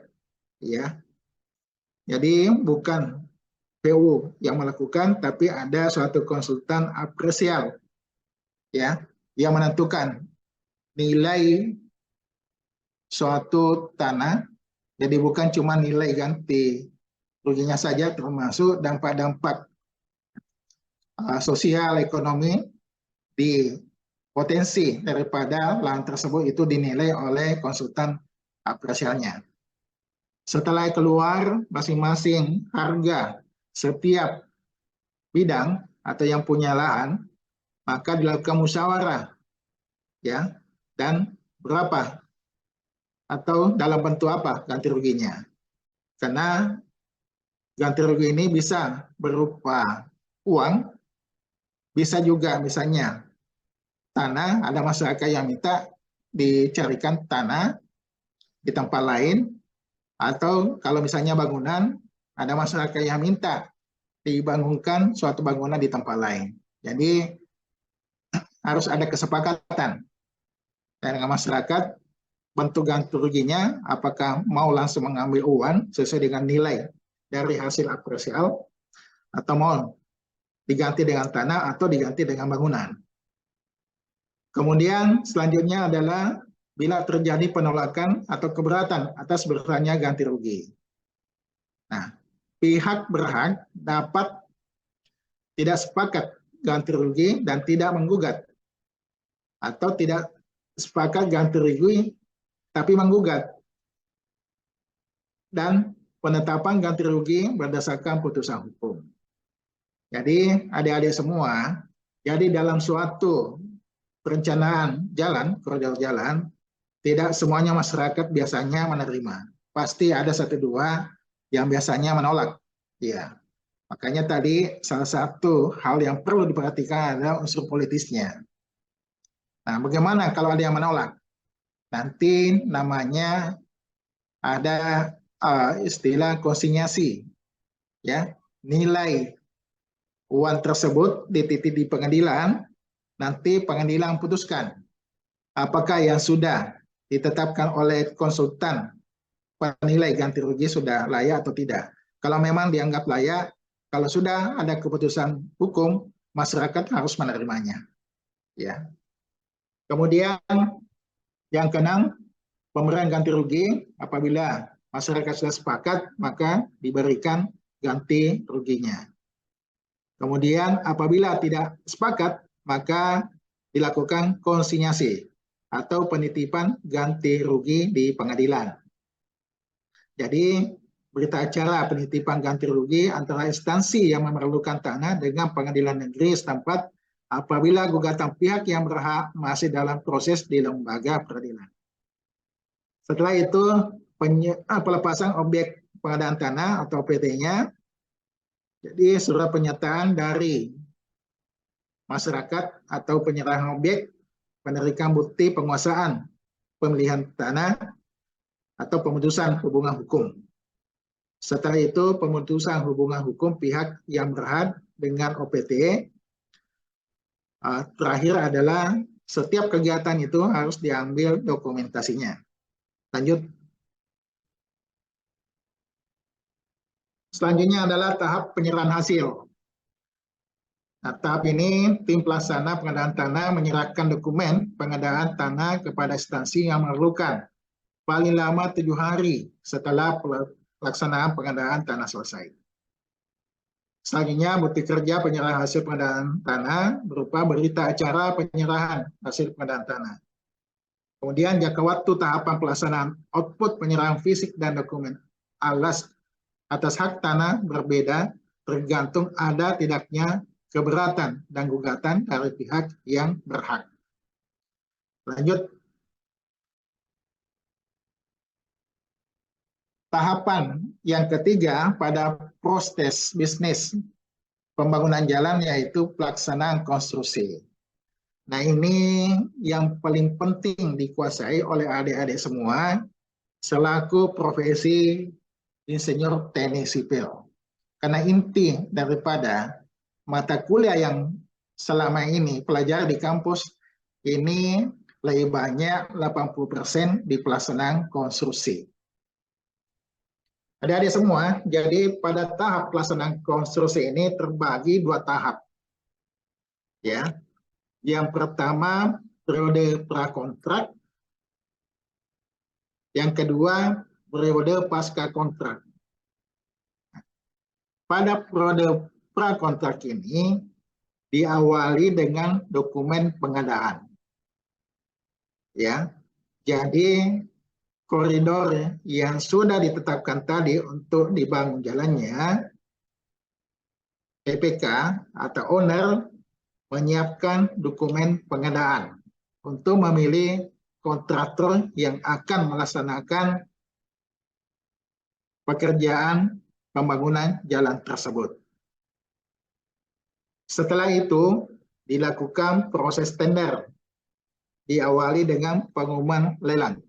Speaker 1: Ya. Jadi bukan PU yang melakukan, tapi ada suatu konsultan apresial ya yang menentukan nilai suatu tanah, jadi bukan cuma nilai ganti ruginya saja, termasuk dampak-dampak sosial, ekonomi di potensi daripada lahan tersebut itu dinilai oleh konsultan apresialnya. Setelah keluar masing-masing harga setiap bidang atau yang punya lahan, maka dilakukan musyawarah ya, dan berapa atau dalam bentuk apa ganti ruginya. Karena ganti rugi ini bisa berupa uang, bisa juga misalnya tanah, ada masyarakat yang minta dicarikan tanah di tempat lain, atau kalau misalnya bangunan, ada masyarakat yang minta dibangunkan suatu bangunan di tempat lain. Jadi harus ada kesepakatan dengan masyarakat bentuk ganti ruginya, apakah mau langsung mengambil uang sesuai dengan nilai dari hasil apresial, atau mau diganti dengan tanah atau diganti dengan bangunan. Kemudian selanjutnya adalah bila terjadi penolakan atau keberatan atas besarannya ganti rugi. Nah, pihak berhak dapat tidak sepakat ganti rugi dan tidak menggugat, atau tidak sepakat ganti rugi tapi menggugat, dan penetapan ganti rugi berdasarkan putusan hukum. Jadi adik-adik semua, jadi dalam suatu perencanaan jalan, koridor jalan, tidak semuanya masyarakat biasanya menerima. Pasti ada satu dua yang biasanya menolak. Ya, makanya tadi salah satu hal yang perlu diperhatikan adalah unsur politisnya. Nah, bagaimana kalau ada yang menolak? Nanti namanya ada istilah konsinyasi, ya, nilai uang tersebut dititip di pengadilan, nanti pengadilan putuskan apakah yang sudah ditetapkan oleh konsultan penilai ganti rugi sudah layak atau tidak. Kalau memang dianggap layak, kalau sudah ada keputusan hukum, masyarakat harus menerimanya. Ya. Kemudian yang keenam, pemberian ganti rugi apabila masyarakat sudah sepakat, maka diberikan ganti ruginya. Kemudian apabila tidak sepakat, maka dilakukan konsinyasi atau penitipan ganti rugi di pengadilan. Jadi berita acara penitipan ganti rugi antara instansi yang memerlukan tanah dengan pengadilan negeri setempat apabila gugatan pihak yang berhak masih dalam proses di lembaga peradilan. Setelah itu pelepasan objek pengadaan tanah atau PT-nya. Jadi surat pernyataan dari masyarakat atau penyerahan objek, penerikan bukti penguasaan pemilihan tanah, atau pemutusan hubungan hukum. Setelah itu pemutusan hubungan hukum pihak yang berhak dengan OPT. Terakhir adalah setiap kegiatan itu harus diambil dokumentasinya. Lanjut. Selanjutnya adalah tahap penyerahan hasil. Nah, tahap ini tim pelaksana pengadaan tanah menyerahkan dokumen pengadaan tanah kepada instansi yang memerlukan paling lama 7 hari setelah pelaksanaan pengadaan tanah selesai. Selanjutnya, bukti kerja penyerahan hasil pengadaan tanah berupa berita acara penyerahan hasil pengadaan tanah. Kemudian, jangka waktu tahapan pelaksanaan output penyerahan fisik dan dokumen atas hak tanah berbeda tergantung ada tidaknya keberatan dan gugatan dari pihak yang berhak. Lanjut. Tahapan yang ketiga pada proses bisnis pembangunan jalan yaitu pelaksanaan konstruksi. Nah, ini yang paling penting dikuasai oleh adik-adik semua selaku profesi insinyur teknik sipil. Karena inti daripada mata kuliah yang selama ini pelajari di kampus ini lebih banyak 80% di pelaksanaan konstruksi. Adik-adik semua, jadi pada tahap pelaksanaan konstruksi ini terbagi 2 tahap. Ya. Yang pertama periode prakontrak, yang kedua periode pasca kontrak. Pada periode prakontrak ini diawali dengan dokumen pengadaan. Ya. Jadi koridor yang sudah ditetapkan tadi untuk dibangun jalannya, PPK atau owner menyiapkan dokumen pengadaan untuk memilih kontraktor yang akan melaksanakan pekerjaan pembangunan jalan tersebut. Setelah itu dilakukan proses tender, diawali dengan pengumuman lelang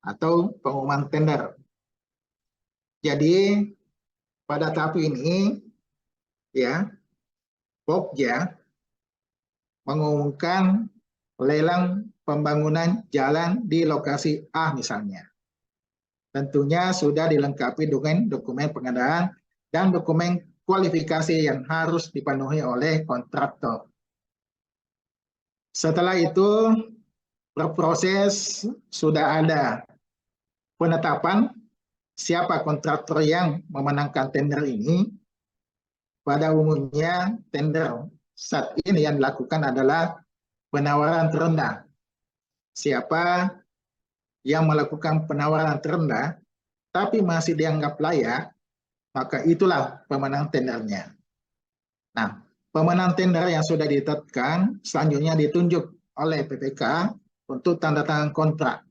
Speaker 1: atau pengumuman tender. Jadi pada tahap ini ya Pokja mengumumkan lelang pembangunan jalan di lokasi A misalnya. Tentunya sudah dilengkapi dengan dokumen pengadaan dan dokumen kualifikasi yang harus dipenuhi oleh kontraktor. Setelah itu berproses sudah ada penetapan siapa kontraktor yang memenangkan tender ini. Pada umumnya tender saat ini yang dilakukan adalah penawaran terendah. Siapa yang melakukan penawaran terendah tapi masih dianggap layak, maka itulah pemenang tendernya. Nah, pemenang tender yang sudah ditetapkan selanjutnya ditunjuk oleh PPK untuk tanda tangan kontrak.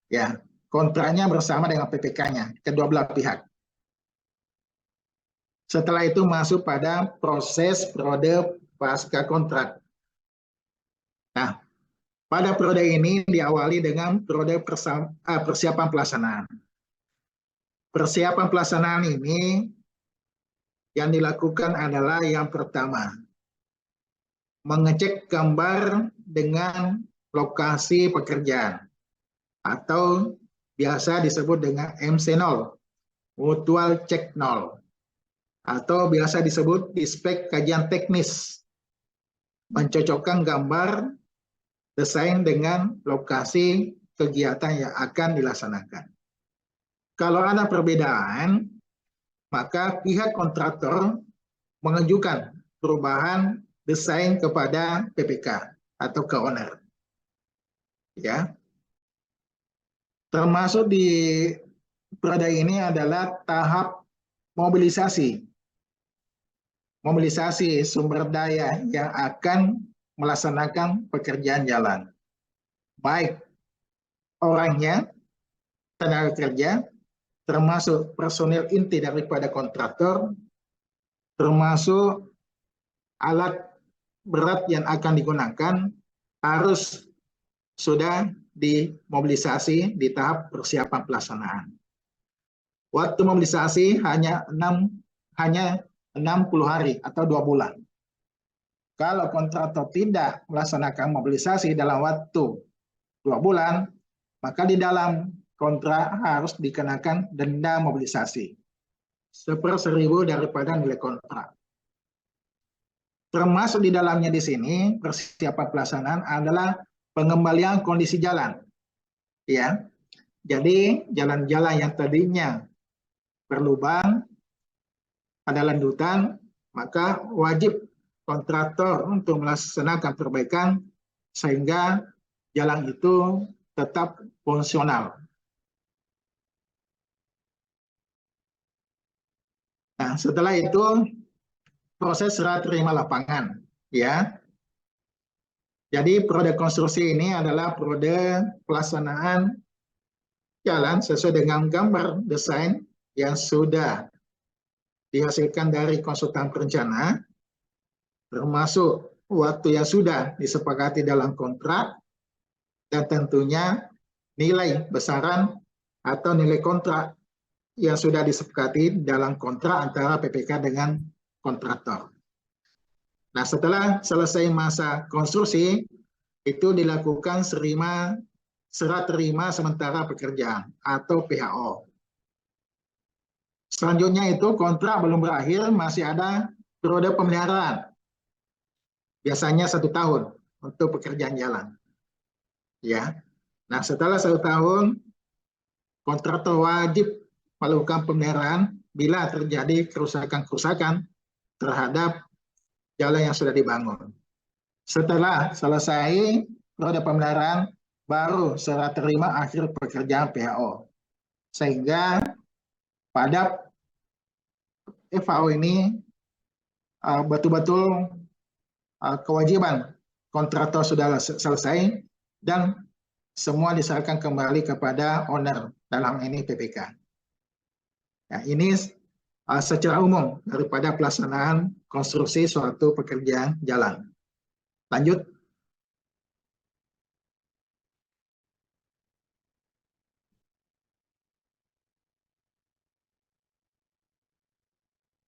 Speaker 1: Ya, kontraknya bersama dengan PPK-nya, kedua belah pihak. Setelah itu masuk pada proses periode pasca kontrak. Nah, pada periode ini diawali dengan periode persiapan pelaksanaan. Persiapan pelaksanaan ini yang dilakukan adalah yang pertama, mengecek gambar dengan lokasi pekerjaan atau biasa disebut dengan MC0, Mutual Check 0, atau biasa disebut inspek kajian teknis, mencocokkan gambar desain dengan lokasi kegiatan yang akan dilaksanakan. Kalau ada perbedaan, maka pihak kontraktor mengajukan perubahan desain kepada PPK atau ke owner. Ya. Termasuk di periode ini adalah tahap mobilisasi. Mobilisasi sumber daya yang akan melaksanakan pekerjaan jalan. Baik orangnya, tenaga kerja, termasuk personil inti daripada kontraktor, termasuk alat berat yang akan digunakan, harus sudah dimobilisasi di tahap persiapan pelaksanaan. Waktu mobilisasi hanya 60 hari atau 2 bulan. Kalau kontraktor tidak melaksanakan mobilisasi dalam waktu 2 bulan, maka di dalam kontrak harus dikenakan denda mobilisasi 1/1000 daripada nilai kontrak. Termasuk di dalamnya di sini persiapan pelaksanaan adalah pengembalian kondisi jalan. Ya. Jadi jalan-jalan yang tadinya berlubang, ada landutan, maka wajib kontraktor untuk melaksanakan perbaikan sehingga jalan itu tetap fungsional. Nah, setelah itu proses serah terima lapangan, ya. Jadi periode konstruksi ini adalah periode pelaksanaan jalan sesuai dengan gambar desain yang sudah dihasilkan dari konsultan perencana, termasuk waktu yang sudah disepakati dalam kontrak, dan tentunya nilai besaran atau nilai kontrak yang sudah disepakati dalam kontrak antara PPK dengan kontraktor. Nah, setelah selesai masa konstruksi, itu dilakukan serah terima sementara pekerjaan atau PHO. Selanjutnya itu kontrak belum berakhir, masih ada periode pemeliharaan. Biasanya 1 tahun untuk pekerjaan jalan. Ya. Nah, setelah 1 tahun, kontraktor wajib melakukan pemeliharaan bila terjadi kerusakan-kerusakan terhadap jalan yang sudah dibangun. Setelah selesai periode pemeliharaan, baru serah terima akhir pekerjaan PHO. Sehingga pada FAO ini betul-betul kewajiban kontraktor sudah selesai dan semua diserahkan kembali kepada owner, dalam ini PPK. Nah, ini secara umum daripada pelaksanaan konstruksi suatu pekerjaan jalan. Lanjut.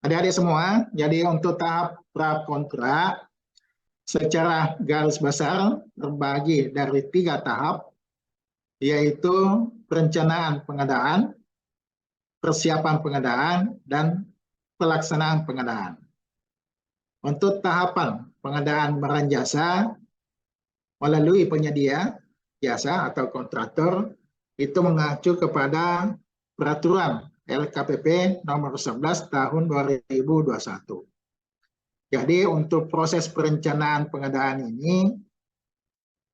Speaker 1: Adik-adik semua, jadi untuk tahap prakontrak secara garis besar terbagi dari 3 tahap, yaitu perencanaan pengadaan, persiapan pengadaan, dan pelaksanaan pengadaan. Untuk tahapan pengadaan barang jasa melalui penyedia jasa atau kontraktor, itu mengacu kepada peraturan LKPP nomor 11 tahun 2021. Jadi untuk proses perencanaan pengadaan ini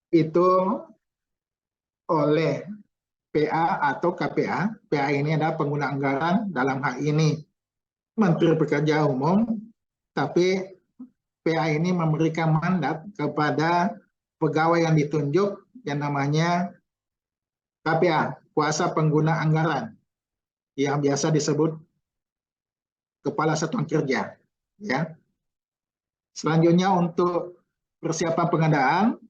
Speaker 1: itu oleh PA atau KPA. PA ini adalah pengguna anggaran, dalam hal ini Menteri Pekerjaan Umum, tapi PA ini memberikan mandat kepada pegawai yang ditunjuk yang namanya KPA, kuasa pengguna anggaran, yang biasa disebut Kepala Satuan Kerja. Ya. Selanjutnya untuk persiapan pengadaan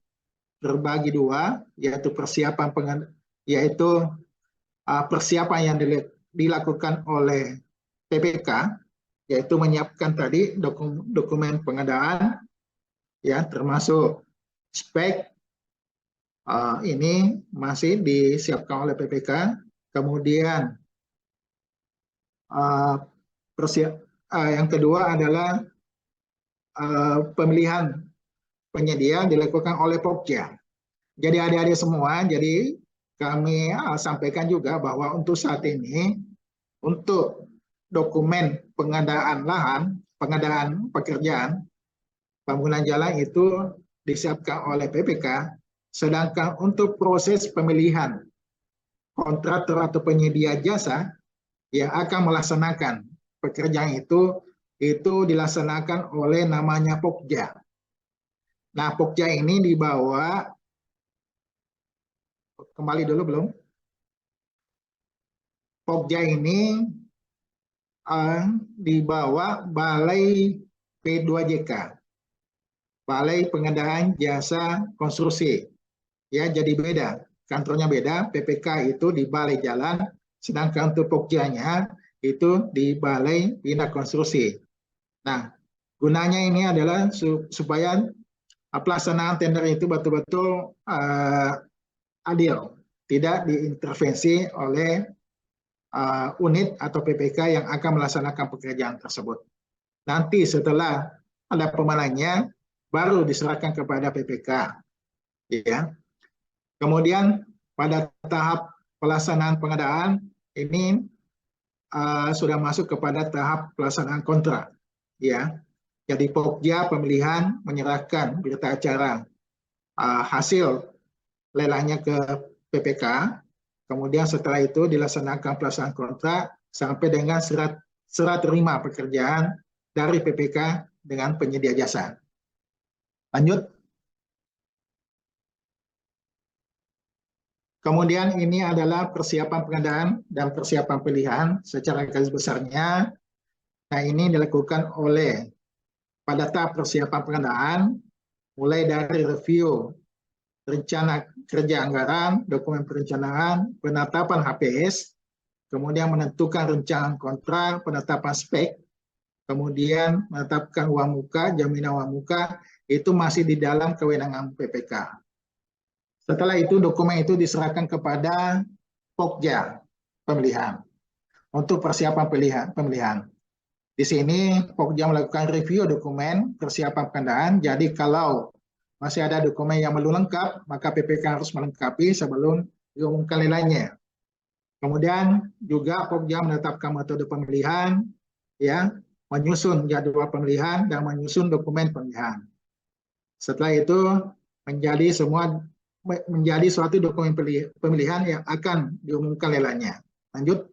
Speaker 1: terbagi 2, yaitu persiapan yang dilakukan oleh PPK, yaitu menyiapkan tadi dokumen pengadaan, ya, termasuk spek ini masih disiapkan oleh PPK. Kemudian yang kedua adalah pemilihan penyedia dilakukan oleh Pokja. Jadi adik-adik semua, jadi kami sampaikan juga bahwa untuk saat ini, untuk dokumen pengadaan lahan, pengadaan pekerjaan, bangunan jalan itu disiapkan oleh PPK, sedangkan untuk proses pemilihan kontraktor atau penyedia jasa yang akan melaksanakan pekerjaan itu dilaksanakan oleh namanya Pokja. Nah, Pokja ini dibawa, kembali dulu belum? Pokja ini dibawa Balai P2JK, Balai Pengadaan Jasa Konstruksi. Ya, jadi beda. Kantornya beda, PPK itu di Balai Jalan, sedangkan untuk Pokjanya itu di Balai Bina Konstruksi. Nah, gunanya ini adalah supaya pelaksanaan tender itu betul-betul adil, tidak diintervensi oleh unit atau PPK yang akan melaksanakan pekerjaan tersebut. Nanti setelah ada pemenangnya, baru diserahkan kepada PPK. Ya. Kemudian pada tahap pelaksanaan pengadaan ini sudah masuk kepada tahap pelaksanaan kontrak. Ya. Jadi Pokja pemilihan menyerahkan berita acara hasil lelangnya ke PPK. Kemudian setelah itu dilaksanakan pelaksanaan kontrak sampai dengan serah terima pekerjaan dari PPK dengan penyedia jasa. Lanjut. Kemudian ini adalah persiapan pengadaan dan persiapan pilihan secara garis besarnya. Nah, ini dilakukan oleh pada tahap persiapan pengadaan, mulai dari review rencana kerja anggaran, dokumen perencanaan, penetapan HPS, kemudian menentukan rencana kontrak, penetapan spek, kemudian menetapkan uang muka, jaminan uang muka, itu masih di dalam kewenangan PPK. Setelah itu dokumen itu diserahkan kepada Pokja pemilihan untuk persiapan pemilihan. Di sini Pokja melakukan review dokumen persiapan pengadaan. Jadi kalau masih ada dokumen yang belum lengkap, maka PPK harus melengkapi sebelum diumumkan lelangnya. Kemudian juga Pokja menetapkan metode pemilihan, ya, menyusun jadwal pemilihan dan menyusun dokumen pemilihan. Setelah itu menjadi suatu dokumen pemilihan yang akan diumumkan lelangnya. Lanjut.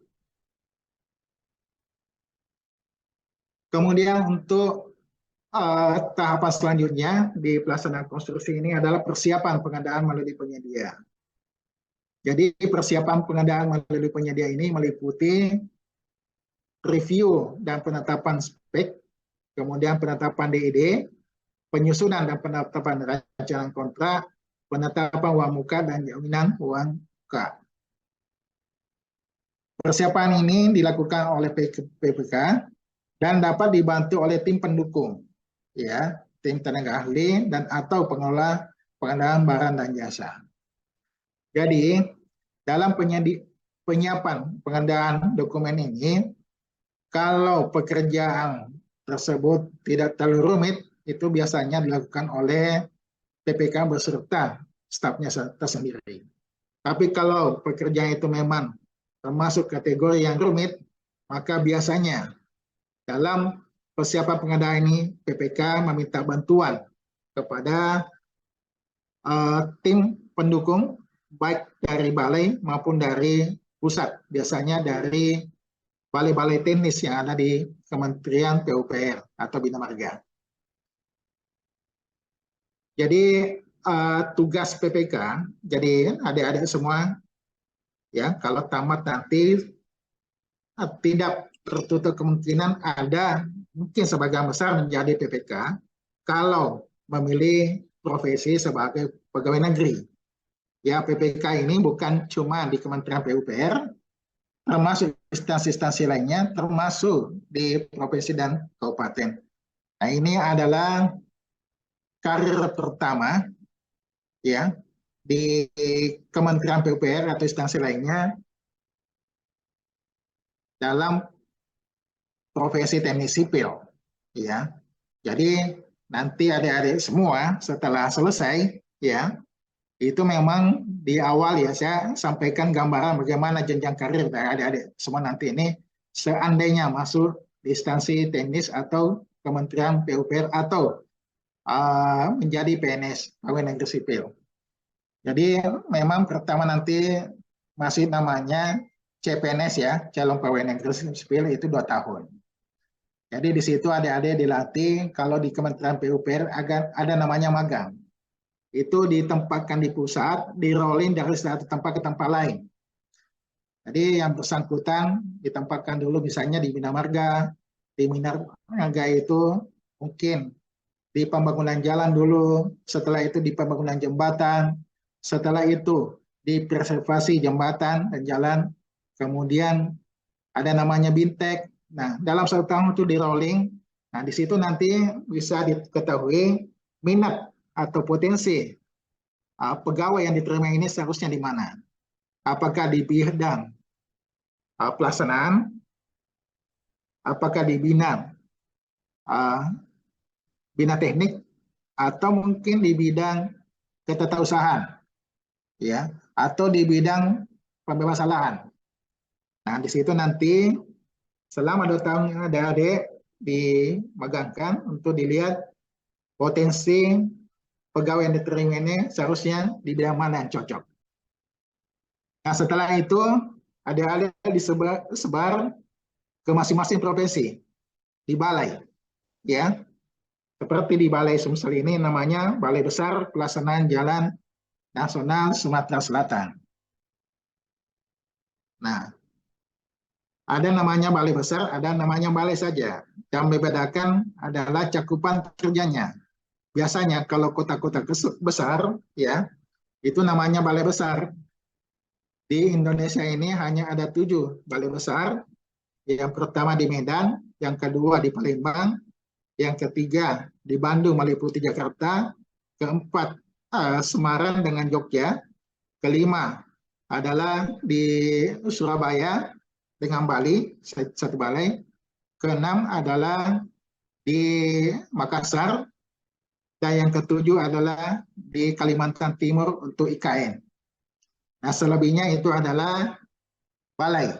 Speaker 1: Kemudian untuk tahapan selanjutnya di pelaksanaan konstruksi ini adalah persiapan pengadaan melalui penyedia. Jadi persiapan pengadaan melalui penyedia ini meliputi review dan penetapan spek, kemudian penetapan DED, penyusunan dan penetapan rancangan kontrak, penetapan uang muka dan jaminan uang muka. Persiapan ini dilakukan oleh PPK dan dapat dibantu oleh tim pendukung, ya, tim tenaga ahli dan atau pengelola pengadaan barang dan jasa. Jadi dalam penyiapan pengadaan dokumen ini, kalau pekerjaan tersebut tidak terlalu rumit, itu biasanya dilakukan oleh PPK beserta stafnya tersendiri. Tapi kalau pekerjaan itu memang termasuk kategori yang rumit, maka biasanya dalam persiapan pengadaan ini PPK meminta bantuan kepada tim pendukung baik dari balai maupun dari pusat, biasanya dari balai-balai teknis yang ada di Kementerian PUPR atau Bina Marga. Jadi tugas PPK, jadi adik-adik semua, ya, kalau tamat nanti tidak tertutup kemungkinan ada mungkin sebagian besar menjadi PPK kalau memilih profesi sebagai pegawai negeri. Ya, PPK ini bukan cuma di Kementerian PUPR, termasuk instansi-instansi lainnya, termasuk di provinsi dan kabupaten. Nah, ini adalah karir pertama ya di Kementerian PUPR atau instansi lainnya dalam profesi teknik sipil ya. Jadi nanti adik-adik semua setelah selesai ya, itu memang di awal ya saya sampaikan gambaran bagaimana jenjang karir dari adik-adik semua nanti ini seandainya masuk di instansi teknis atau Kementerian PUPR atau menjadi PNS, pegawai negeri sipil. Jadi memang pertama nanti masih namanya CPNS ya, calon pegawai negeri sipil itu 2 tahun. Jadi di situ adik-adik dilatih, kalau di Kementerian PUPR ada namanya magang. Itu ditempatkan di pusat, di rolling dari satu tempat ke tempat lain. Jadi yang bersangkutan ditempatkan dulu misalnya di Bina Marga. Di Bina Marga itu mungkin di pembangunan jalan dulu, setelah itu di pembangunan jembatan, setelah itu di preservasi jembatan dan jalan, kemudian ada namanya bintek. Nah, dalam 1 tahun itu di rolling. Nah, di situ nanti bisa diketahui minat atau potensi pegawai yang diterima ini seharusnya di mana. Apakah di bidang pelaksanaan, apakah di bina teknik, atau mungkin di bidang ketetausahaan, ya, atau di bidang pembebasan lahan. Nah, di situ nanti selama 2 tahun adik-adik dimagangkan untuk dilihat potensi pegawai yang diterima ini seharusnya di bidang mana yang cocok. Nah, setelah itu adik-adik disebar ke masing-masing profesi di balai, ya. Seperti di Balai Sumsel ini namanya Balai Besar Pelaksanaan Jalan Nasional Sumatera Selatan. Nah, ada namanya balai besar, ada namanya balai saja. Yang membedakan adalah cakupan kerjanya. Biasanya kalau kota-kota besar, ya, itu namanya balai besar. Di Indonesia ini hanya ada 7 balai besar. Yang pertama di Medan, yang kedua di Palembang, yang ketiga di Bandung, Maluku, Jakarta, keempat Semarang dengan Jogja, kelima adalah di Surabaya dengan Bali, 1 balai. Keenam adalah di Makassar, dan yang ketujuh adalah di Kalimantan Timur untuk IKN. Nah, selebihnya itu adalah balai.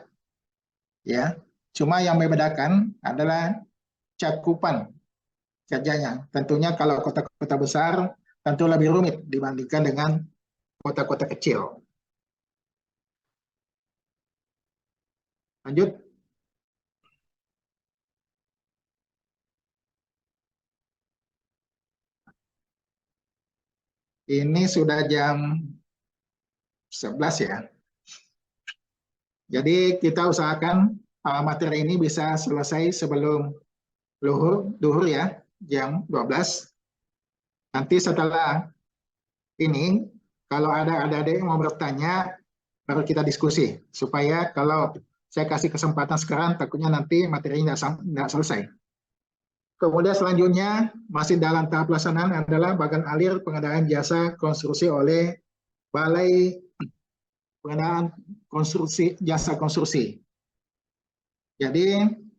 Speaker 1: Ya, cuma yang membedakan adalah cakupan kerjanya. Tentunya kalau kota-kota besar tentu lebih rumit dibandingkan dengan kota-kota kecil. Lanjut. Ini sudah jam 11 ya. Jadi kita usahakan materi ini bisa selesai sebelum duhur ya, jam 12. Nanti setelah ini, kalau ada adik-adik yang mau bertanya, baru kita diskusi. Supaya kalau saya kasih kesempatan sekarang, takutnya nanti materinya nggak selesai. Kemudian selanjutnya, masih dalam tahap pelaksanaan adalah bagian alir pengadaan jasa konstruksi oleh Balai Pengadaan Jasa Konstruksi. Jadi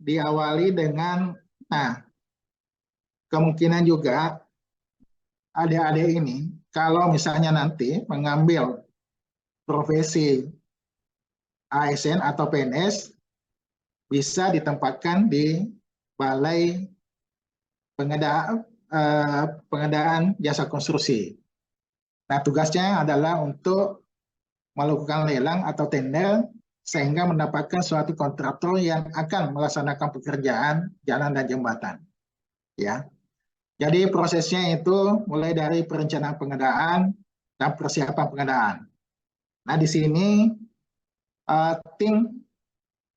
Speaker 1: diawali dengan, kemungkinan juga adik-adik ini, kalau misalnya nanti mengambil profesi ASN atau PNS, bisa ditempatkan di Balai Pengadaan Jasa Konstruksi. Nah, tugasnya adalah untuk melakukan lelang atau tender sehingga mendapatkan suatu kontraktor yang akan melaksanakan pekerjaan jalan dan jembatan. Ya. Jadi prosesnya itu mulai dari perencanaan pengadaan dan persiapan pengadaan. Nah, di sini tim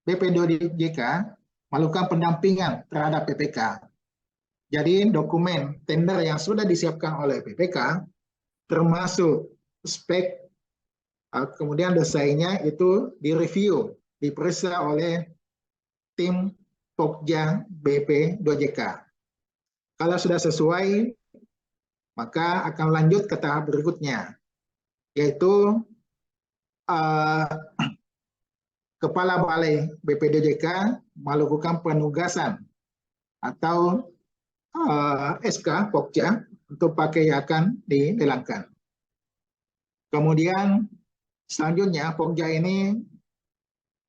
Speaker 1: BP2JK melakukan pendampingan terhadap PPK. Jadi dokumen tender yang sudah disiapkan oleh PPK, termasuk spek, kemudian desainnya itu direview, diperiksa oleh tim Pokja BP2JK. Kalau sudah sesuai maka akan lanjut ke tahap berikutnya, yaitu Kepala Balai BPDJK melakukan penugasan atau SK Pokja untuk pakaian dilelangkan. Kemudian selanjutnya Pokja ini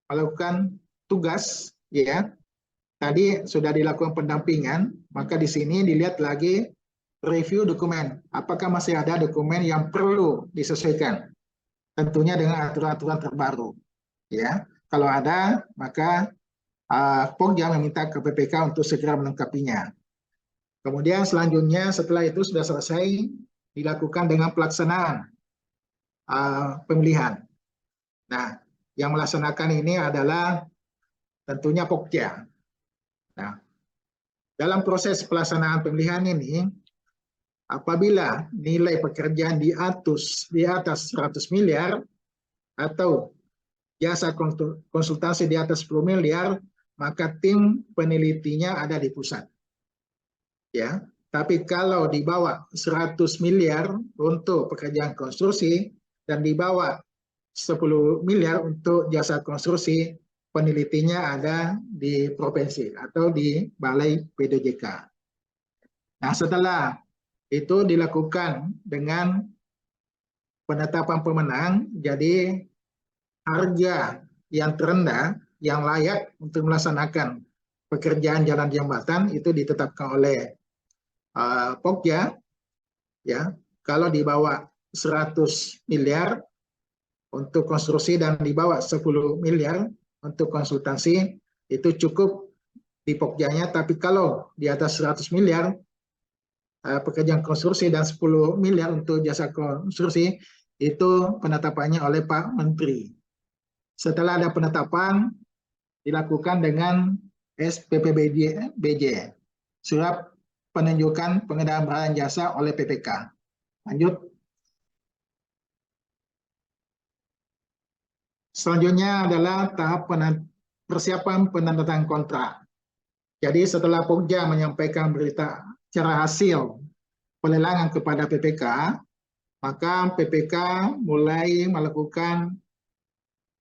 Speaker 1: melakukan tugas, ya. Tadi sudah dilakukan pendampingan, maka di sini dilihat lagi review dokumen. Apakah masih ada dokumen yang perlu disesuaikan? Tentunya dengan aturan-aturan terbaru, ya. Kalau ada, maka Pokja meminta ke PPK untuk segera melengkapinya. Kemudian selanjutnya setelah itu sudah selesai dilakukan dengan pelaksanaan pemilihan. Nah, yang melaksanakan ini adalah tentunya Pokja. Nah, dalam proses pelaksanaan pemilihan ini, apabila nilai pekerjaan di atas 100 miliar atau jasa konsultasi di atas 10 miliar, maka tim penelitinya ada di pusat. Ya, tapi kalau di bawah 100 miliar untuk pekerjaan konstruksi dan di bawah 10 miliar untuk jasa konstruksi, penelitinya ada di provinsi atau di Balai PDJK. Nah, setelah itu dilakukan dengan penetapan pemenang, jadi harga yang terendah, yang layak untuk melaksanakan pekerjaan jalan jembatan itu ditetapkan oleh Pokja, ya. Kalau di bawah 100 miliar untuk konstruksi dan di bawah 10 miliar untuk konsultasi itu cukup di Pokjanya, tapi kalau di atas 100 miliar pekerjaan konstruksi dan 10 miliar untuk jasa konstruksi itu penetapannya oleh Pak Menteri. Setelah ada penetapan dilakukan dengan SPPBJ, surat penunjukan pengadaan barang jasa oleh PPK. Lanjut. Selanjutnya adalah tahap persiapan penandatanganan kontrak. Jadi setelah Pokja menyampaikan berita secara hasil pelelangan kepada PPK, maka PPK mulai melakukan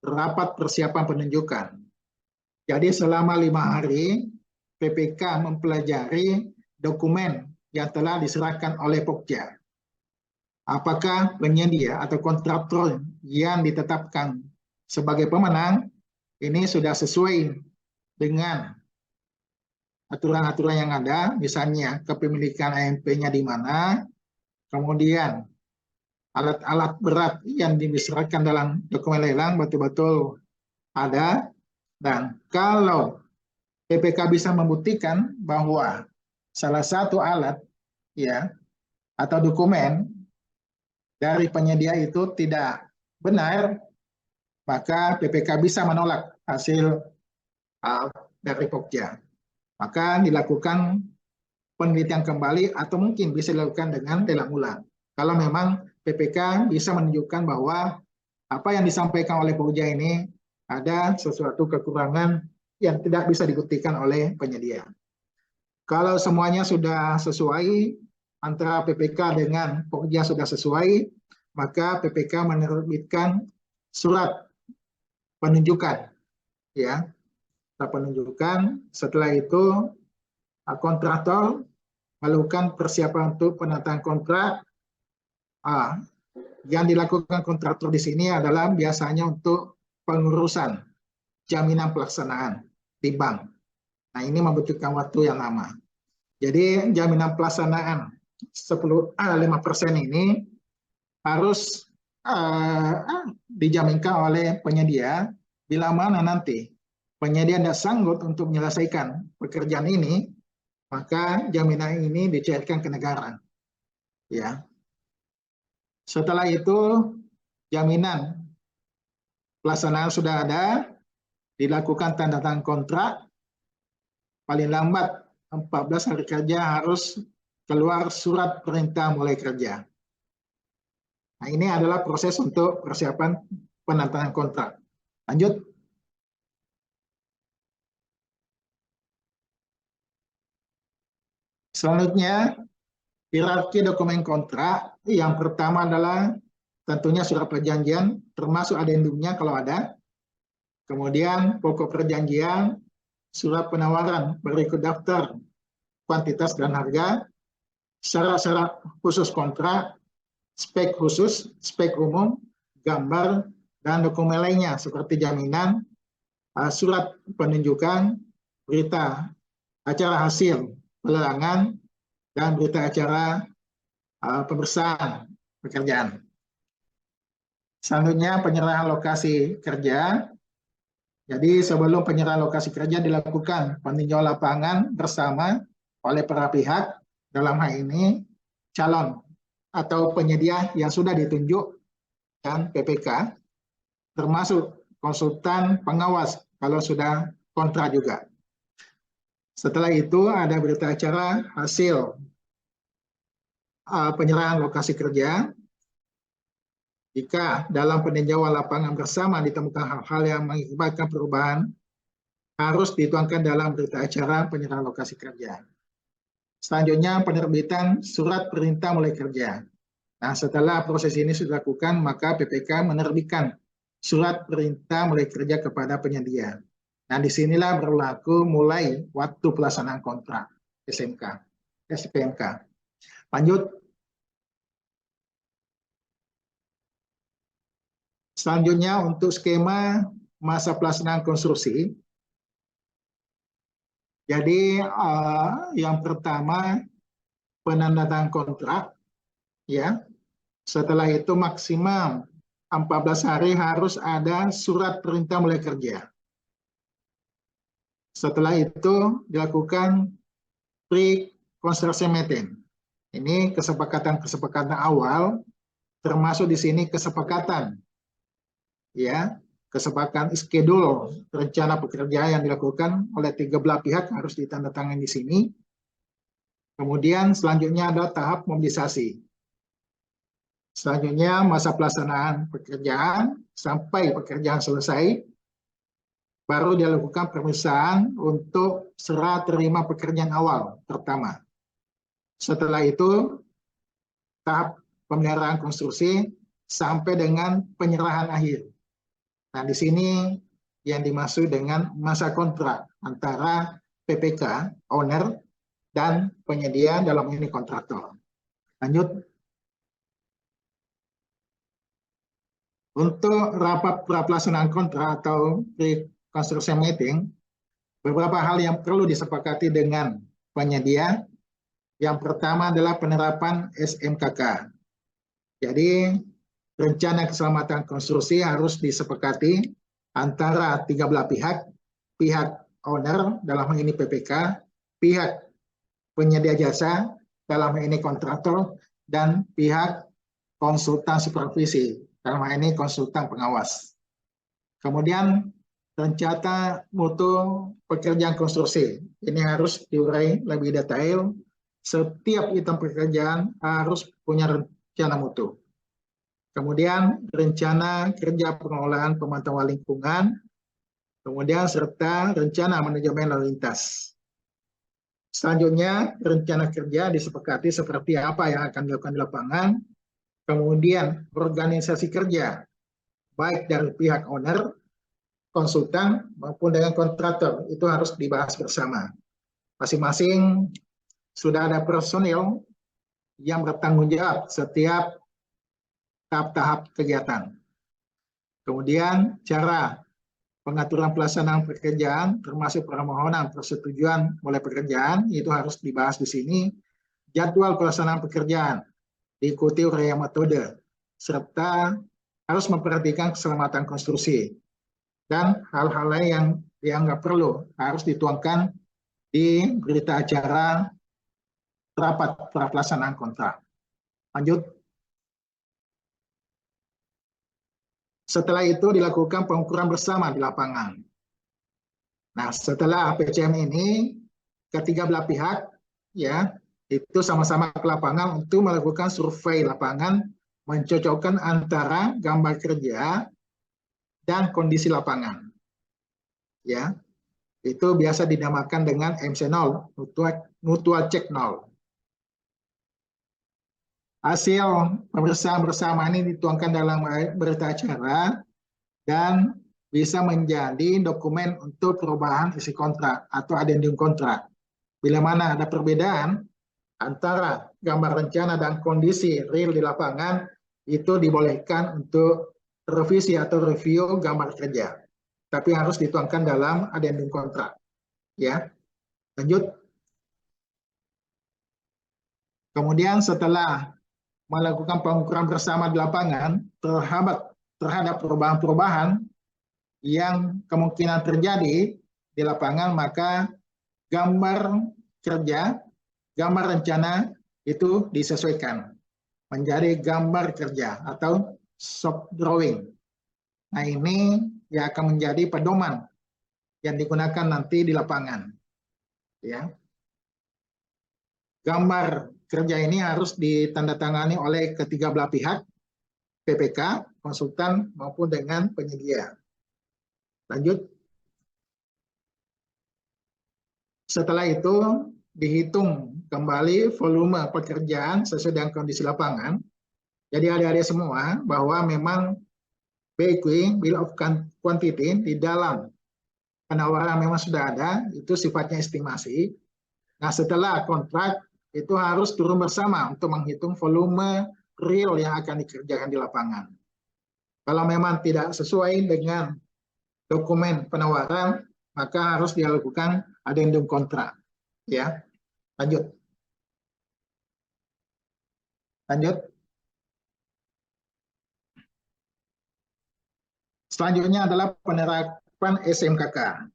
Speaker 1: rapat persiapan penunjukan. Jadi selama 5 hari, PPK mempelajari dokumen yang telah diserahkan oleh Pokja. Apakah penyedia atau kontraktor yang ditetapkan sebagai pemenang ini sudah sesuai dengan aturan-aturan yang ada, misalnya kepemilikan AMP-nya di mana, kemudian alat-alat berat yang diserahkan dalam dokumen lelang betul-betul ada, dan kalau PPK bisa membuktikan bahwa salah satu alat, ya, atau dokumen dari penyedia itu tidak benar, maka PPK bisa menolak hasil dari Pokja. Maka dilakukan penelitian kembali atau mungkin bisa dilakukan dengan lelang ulang. Kalau memang PPK bisa menunjukkan bahwa apa yang disampaikan oleh Pokja ini ada sesuatu kekurangan yang tidak bisa dibuktikan oleh penyedia. Kalau semuanya sudah sesuai, antara PPK dengan Pokja sudah sesuai, maka PPK menerbitkan surat penunjukan, ya, penunjukan. Setelah itu kontraktor melakukan persiapan untuk penandatanganan kontrak. Yang dilakukan kontraktor di sini adalah biasanya untuk pengurusan jaminan pelaksanaan di bank. Nah, ini membutuhkan waktu yang lama. Jadi jaminan pelaksanaan 5% ini harus dijaminkan oleh penyedia bila mana nanti penyedia tidak sanggup untuk menyelesaikan pekerjaan ini, maka jaminan ini dicairkan ke negara. Ya. Setelah itu jaminan pelaksanaan sudah ada, dilakukan tanda tangan kontrak, paling lambat 14 hari kerja harus keluar surat perintah mulai kerja. Nah, ini adalah proses untuk persiapan penandatanganan kontrak. Lanjut. Selanjutnya, Hierarki dokumen kontrak yang pertama adalah tentunya surat perjanjian, termasuk adendumnya kalau ada. Kemudian pokok perjanjian, surat penawaran berikut daftar kuantitas dan harga, syarat-syarat khusus kontrak, spek khusus, spek umum, gambar, dan dokumen lainnya seperti jaminan, surat penunjukan, berita acara hasil pelelangan, dan berita acara pemeriksaan pekerjaan. Selanjutnya penyerahan lokasi kerja. Jadi sebelum penyerahan lokasi kerja dilakukan peninjauan lapangan bersama oleh para pihak, dalam hal ini calon atau penyedia yang sudah ditunjuk dan PPK, termasuk konsultan pengawas kalau sudah kontrak juga. Setelah itu ada berita acara hasil penyerahan lokasi kerja. Jika dalam peninjauan lapangan bersama ditemukan hal-hal yang mengakibatkan perubahan, harus dituangkan dalam berita acara penyerahan lokasi kerja. Selanjutnya penerbitan surat perintah mulai kerja. Nah, setelah proses ini sudah dilakukan, maka PPK menerbitkan surat perintah mulai kerja kepada penyedia. Nah, disinilah berlaku mulai waktu pelaksanaan kontrak SPMK. Lanjut. Selanjutnya untuk skema masa pelaksanaan konstruksi. Jadi yang pertama penandatanganan kontrak, ya. Setelah itu maksimal 14 hari harus ada surat perintah mulai kerja. Setelah itu dilakukan pre-construction meeting. Ini kesepakatan awal, termasuk di sini kesepakatan, ya, kesepakatan schedule rencana pekerjaan yang dilakukan oleh 3 belah pihak harus ditandatangani di sini. Kemudian selanjutnya ada tahap mobilisasi. Selanjutnya masa pelaksanaan pekerjaan sampai pekerjaan selesai, baru dilakukan pemeriksaan untuk serah terima pekerjaan awal pertama. Setelah itu tahap pemeliharaan konstruksi sampai dengan penyerahan akhir. Nah, di sini yang dimaksud dengan masa kontrak antara PPK, owner, dan penyedia dalam ini kontraktor. Lanjut. Untuk rapat pelaksanaan kontrak atau pre-construction meeting, beberapa hal yang perlu disepakati dengan penyedia. Yang pertama adalah penerapan SMKK. Jadi, rencana keselamatan konstruksi harus disepakati antara 3 belah pihak, pihak owner dalam hal ini PPK, pihak penyedia jasa dalam hal ini kontraktor, dan pihak konsultan supervisi dalam hal ini konsultan pengawas. Kemudian rencana mutu pekerjaan konstruksi ini harus diurai lebih detail. Setiap item pekerjaan harus punya rencana mutu. Kemudian rencana kerja pengelolaan pemantauan lingkungan, kemudian serta rencana manajemen lalu lintas. Selanjutnya rencana kerja disepakati seperti apa yang akan dilakukan di lapangan, kemudian organisasi kerja baik dari pihak owner, konsultan maupun dengan kontraktor itu harus dibahas bersama. Masing-masing sudah ada personil yang bertanggung jawab setiap tahap-tahap kegiatan. Kemudian cara pengaturan pelaksanaan pekerjaan termasuk permohonan persetujuan mulai pekerjaan itu harus dibahas di sini. Jadwal pelaksanaan pekerjaan diikuti uraian metode serta harus memperhatikan keselamatan konstruksi dan hal-hal lain yang dianggap perlu harus dituangkan di berita acara rapat pelaksanaan kontrak. Lanjut. Setelah itu dilakukan pengukuran bersama di lapangan. Nah, setelah PCM ini, ketiga belah pihak ya itu sama-sama ke lapangan untuk melakukan survei lapangan, mencocokkan antara gambar kerja dan kondisi lapangan. Ya, itu biasa dinamakan dengan MC0, mutual check 0. Hasil pemeriksaan bersama ini dituangkan dalam berita acara dan bisa menjadi dokumen untuk perubahan isi kontrak atau adendum kontrak. Bila mana ada perbedaan antara gambar rencana dan kondisi real di lapangan, itu dibolehkan untuk revisi atau review gambar kerja. Tapi harus dituangkan dalam adendum kontrak. Ya, lanjut. Kemudian setelah melakukan pengukuran bersama di lapangan terhadap perubahan-perubahan yang kemungkinan terjadi di lapangan, maka gambar kerja, gambar rencana itu disesuaikan menjadi gambar kerja atau shop drawing. Nah, ini yang akan menjadi pedoman yang digunakan nanti di lapangan. Ya. Gambar kerja ini harus ditandatangani oleh ketiga belah pihak, PPK, konsultan, maupun dengan penyedia. Lanjut. Setelah itu, dihitung kembali volume pekerjaan sesuai dengan kondisi lapangan. Jadi adik-adik semua bahwa memang BQI, Bill of Quantity, di dalam penawaran memang sudah ada, itu sifatnya estimasi. Nah, setelah kontrak, itu harus turun bersama untuk menghitung volume real yang akan dikerjakan di lapangan. Kalau memang tidak sesuai dengan dokumen penawaran, maka harus dilakukan adendum kontrak. Ya, lanjut. Lanjut. Selanjutnya adalah penerapan SMKK.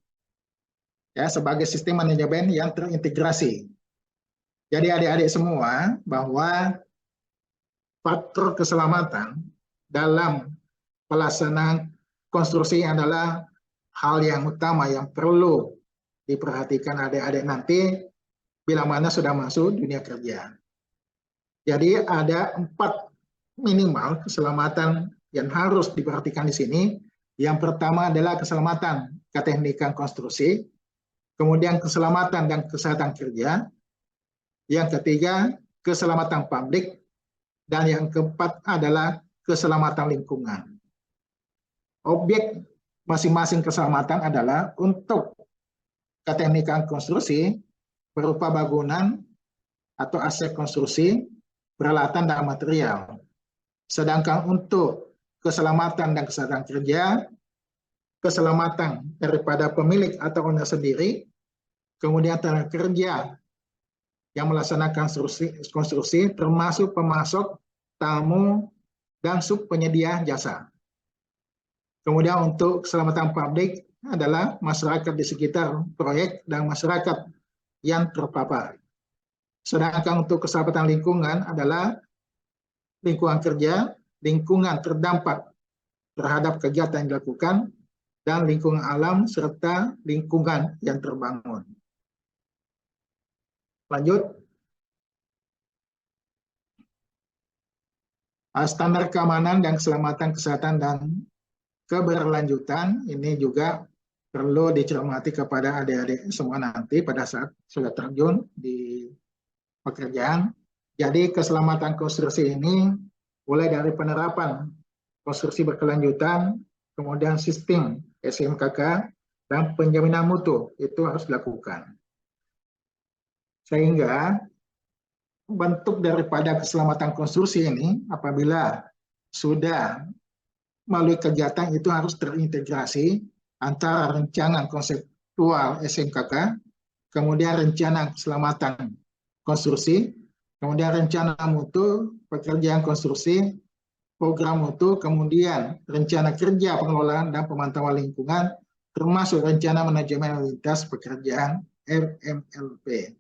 Speaker 1: Ya, sebagai sistem manajemen yang terintegrasi. Jadi adik-adik semua bahwa faktor keselamatan dalam pelaksanaan konstruksi adalah hal yang utama yang perlu diperhatikan adik-adik nanti bila mana sudah masuk dunia kerja. Jadi ada 4 minimal keselamatan yang harus diperhatikan di sini. Yang pertama adalah keselamatan keteknikan konstruksi, kemudian keselamatan dan kesehatan kerja, yang ketiga keselamatan publik, dan yang keempat adalah keselamatan lingkungan. Objek masing-masing keselamatan adalah untuk keteknikan konstruksi berupa bangunan atau aset konstruksi, peralatan dan material. Sedangkan untuk keselamatan dan kesehatan kerja, keselamatan daripada pemilik atau owner sendiri, kemudian tenaga kerja yang melaksanakan konstruksi termasuk pemasok, tamu, dan subpenyedia jasa. Kemudian untuk keselamatan publik adalah masyarakat di sekitar proyek dan masyarakat yang terpapar. Sedangkan untuk keselamatan lingkungan adalah lingkungan kerja, lingkungan terdampak terhadap kegiatan yang dilakukan, dan lingkungan alam serta lingkungan yang terbangun. Lanjut. Standar keamanan dan keselamatan kesehatan dan keberlanjutan ini juga perlu dicermati kepada adik-adik semua nanti pada saat sudah terjun di pekerjaan. Jadi keselamatan konstruksi ini mulai dari penerapan konstruksi berkelanjutan, kemudian sistem SMKK, dan penjaminan mutu itu harus dilakukan. Sehingga bentuk daripada keselamatan konstruksi ini apabila sudah melalui kegiatan itu harus terintegrasi antara rencana konseptual SMKK, kemudian rencana keselamatan konstruksi, kemudian rencana mutu, pekerjaan konstruksi, program mutu, kemudian rencana kerja pengelolaan dan pemantauan lingkungan, termasuk rencana manajemen lintas pekerjaan RMLP.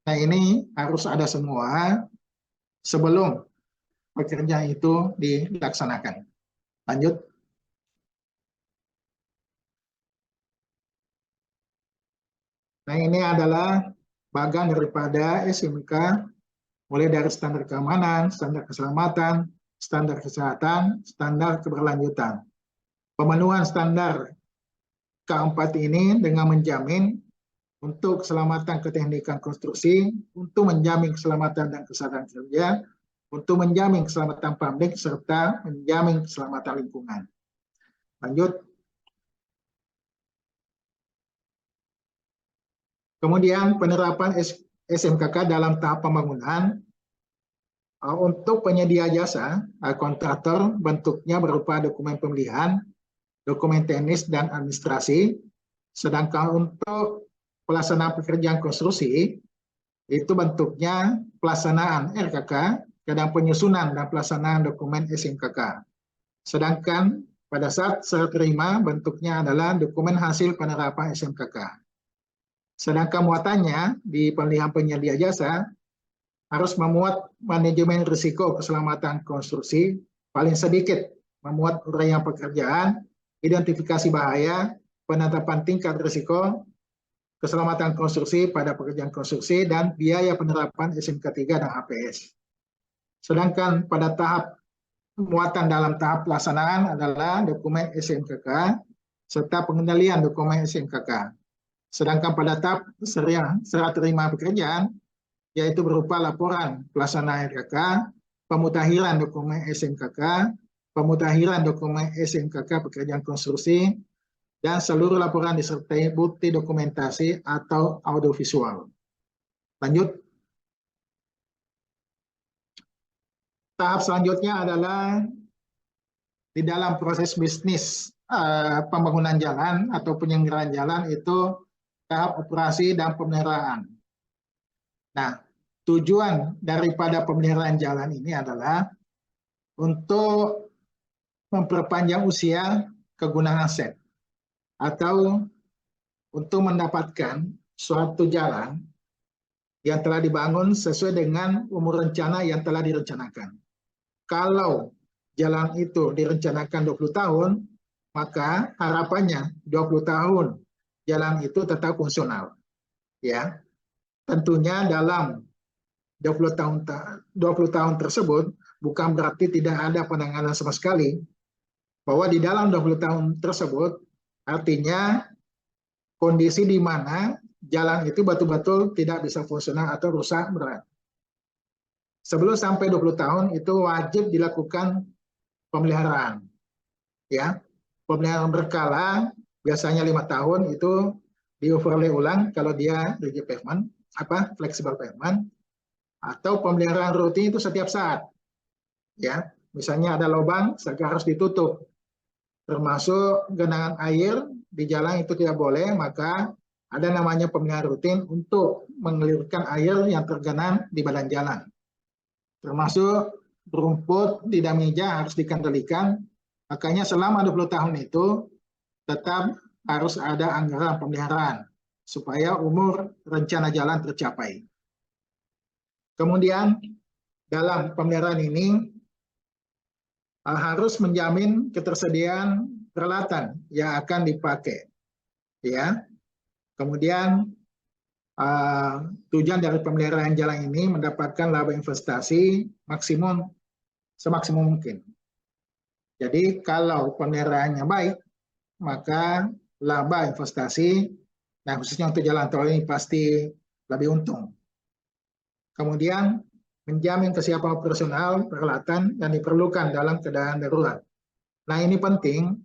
Speaker 1: Nah, ini harus ada semua sebelum pekerjaan itu dilaksanakan. Lanjut. Nah, ini adalah bagian daripada SMK, mulai dari standar keamanan, standar keselamatan, standar kesehatan, standar keberlanjutan. Pemenuhan standar keempat ini dengan menjamin untuk keselamatan keteknikan konstruksi, untuk menjamin keselamatan dan kesehatan kerja, untuk menjamin keselamatan publik serta menjamin keselamatan lingkungan. Lanjut. Kemudian penerapan SMKK dalam tahap pembangunan. Untuk penyedia jasa, kontraktor bentuknya berupa dokumen pemilihan, dokumen teknis dan administrasi. Sedangkan untuk pelaksanaan pekerjaan konstruksi, itu bentuknya pelaksanaan RKK dan penyusunan dan pelaksanaan dokumen SMKK. Sedangkan pada saat serah terima bentuknya adalah dokumen hasil penerapan SMKK. Sedangkan muatannya di pemilihan penyedia jasa harus memuat manajemen risiko keselamatan konstruksi, paling sedikit memuat uraian pekerjaan, identifikasi bahaya, penetapan tingkat risiko keselamatan konstruksi pada pekerjaan konstruksi, dan biaya penerapan SMK 3 dan HPS. Sedangkan pada tahap muatan dalam tahap pelaksanaan adalah dokumen SMKK serta pengendalian dokumen SMKK. Sedangkan pada tahap serah terima pekerjaan, yaitu berupa laporan pelaksanaan RKK, pemutakhiran dokumen SMKK, pemutakhiran dokumen SMKK pekerjaan konstruksi, dan seluruh laporan disertai bukti dokumentasi atau audiovisual. Lanjut. Tahap selanjutnya adalah di dalam proses bisnis pembangunan jalan atau penyelenggaraan jalan itu tahap operasi dan pemeliharaan. Nah, tujuan daripada pemeliharaan jalan ini adalah untuk memperpanjang usia kegunaan aset atau untuk mendapatkan suatu jalan yang telah dibangun sesuai dengan umur rencana yang telah direncanakan. Kalau jalan itu direncanakan 20 tahun, maka harapannya 20 tahun jalan itu tetap fungsional. Ya. Tentunya dalam 20 tahun tersebut bukan berarti tidak ada penanganan sama sekali, bahwa di dalam 20 tahun tersebut artinya kondisi di mana jalan itu betul-betul tidak bisa fungsional atau rusak berat. Sebelum sampai 20 tahun itu wajib dilakukan pemeliharaan. Ya, pemeliharaan berkala biasanya 5 tahun itu di-overlay ulang kalau dia rigid pavement, fleksibel pavement, atau pemeliharaan rutin itu setiap saat. Ya, misalnya ada lubang, harus ditutup. Termasuk genangan air di jalan itu tidak boleh, maka ada namanya pemeliharaan rutin untuk mengelirkan air yang tergenang di badan jalan. Termasuk rumput di meja harus dikendalikan. Makanya selama 20 tahun itu tetap harus ada anggaran pemeliharaan supaya umur rencana jalan tercapai. Kemudian dalam pemeliharaan ini harus menjamin ketersediaan peralatan yang akan dipakai. Ya. Kemudian tujuan dari pemeliharaan jalan ini mendapatkan laba investasi semaksimal mungkin. Jadi kalau pemeliharaannya baik, maka laba investasi, nah khususnya untuk jalan tol ini pasti lebih untung. Kemudian menjamin kesiapan operasional peralatan yang diperlukan dalam keadaan darurat. Nah ini penting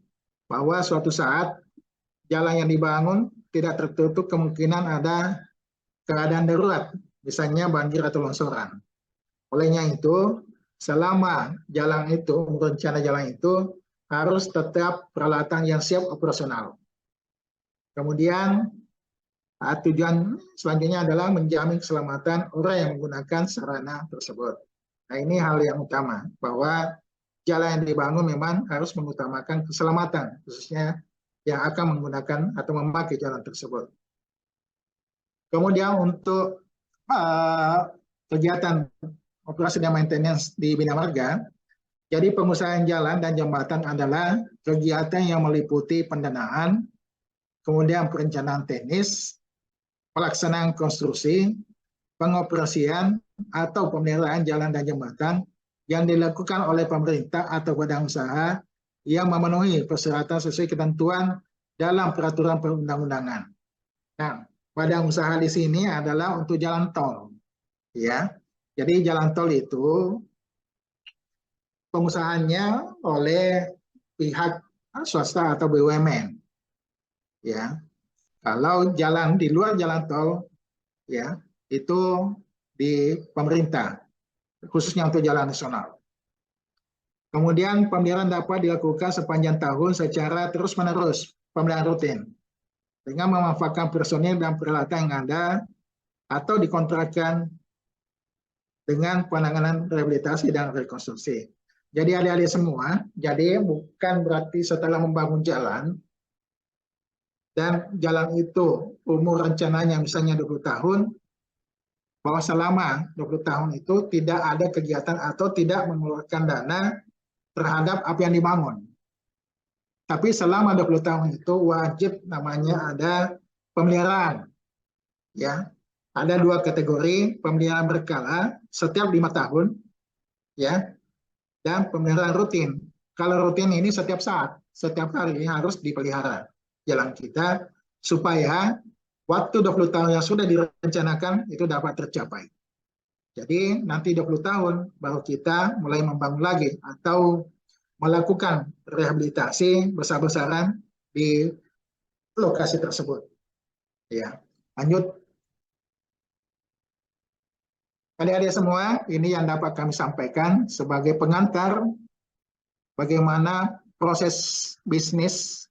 Speaker 1: bahwa suatu saat jalan yang dibangun tidak tertutup kemungkinan ada keadaan darurat, misalnya banjir atau longsoran. Olehnya itu, selama jalan itu, rencana jalan itu harus tetap peralatan yang siap operasional. Kemudian tujuan selanjutnya adalah menjamin keselamatan orang yang menggunakan sarana tersebut. Nah ini hal yang utama, bahwa jalan yang dibangun memang harus mengutamakan keselamatan, khususnya yang akan menggunakan atau memakai jalan tersebut. Kemudian untuk kegiatan operasi dan maintenance di Bina Marga, jadi pengusahaan jalan dan jembatan adalah kegiatan yang meliputi pendanaan, kemudian perencanaan teknis, pelaksanaan konstruksi, pengoperasian atau pemeliharaan jalan dan jembatan yang dilakukan oleh pemerintah atau badan usaha yang memenuhi persyaratan sesuai ketentuan dalam peraturan perundang-undangan. Nah, badan usaha di sini adalah untuk jalan tol, ya. Jadi jalan tol itu pengusahaannya oleh pihak swasta atau BUMN. Ya, kalau jalan di luar jalan tol, ya itu di pemerintah, khususnya untuk jalan nasional. Kemudian pemeliharaan dapat dilakukan sepanjang tahun secara terus-menerus, pemeliharaan rutin, dengan memanfaatkan personil dan peralatan yang ada atau dikontrakkan dengan penanganan rehabilitasi dan rekonstruksi. Jadi adik-adik semua, jadi bukan berarti setelah membangun jalan, dan jalan itu umur rencananya misalnya 20 tahun, bahwa selama 20 tahun itu tidak ada kegiatan atau tidak mengeluarkan dana terhadap apa yang dibangun. Tapi selama 20 tahun itu wajib namanya ada pemeliharaan. Ya, ada dua kategori, pemeliharaan berkala setiap 5 tahun, ya, dan pemeliharaan rutin. Kalau rutin ini setiap saat, setiap hari harus dipelihara jalan kita supaya waktu 20 tahun yang sudah direncanakan itu dapat tercapai. Jadi nanti 20 tahun baru kita mulai membangun lagi atau melakukan rehabilitasi besar-besaran di lokasi tersebut. Ya, lanjut. Adik-adik semua, ini yang dapat kami sampaikan sebagai pengantar bagaimana proses bisnis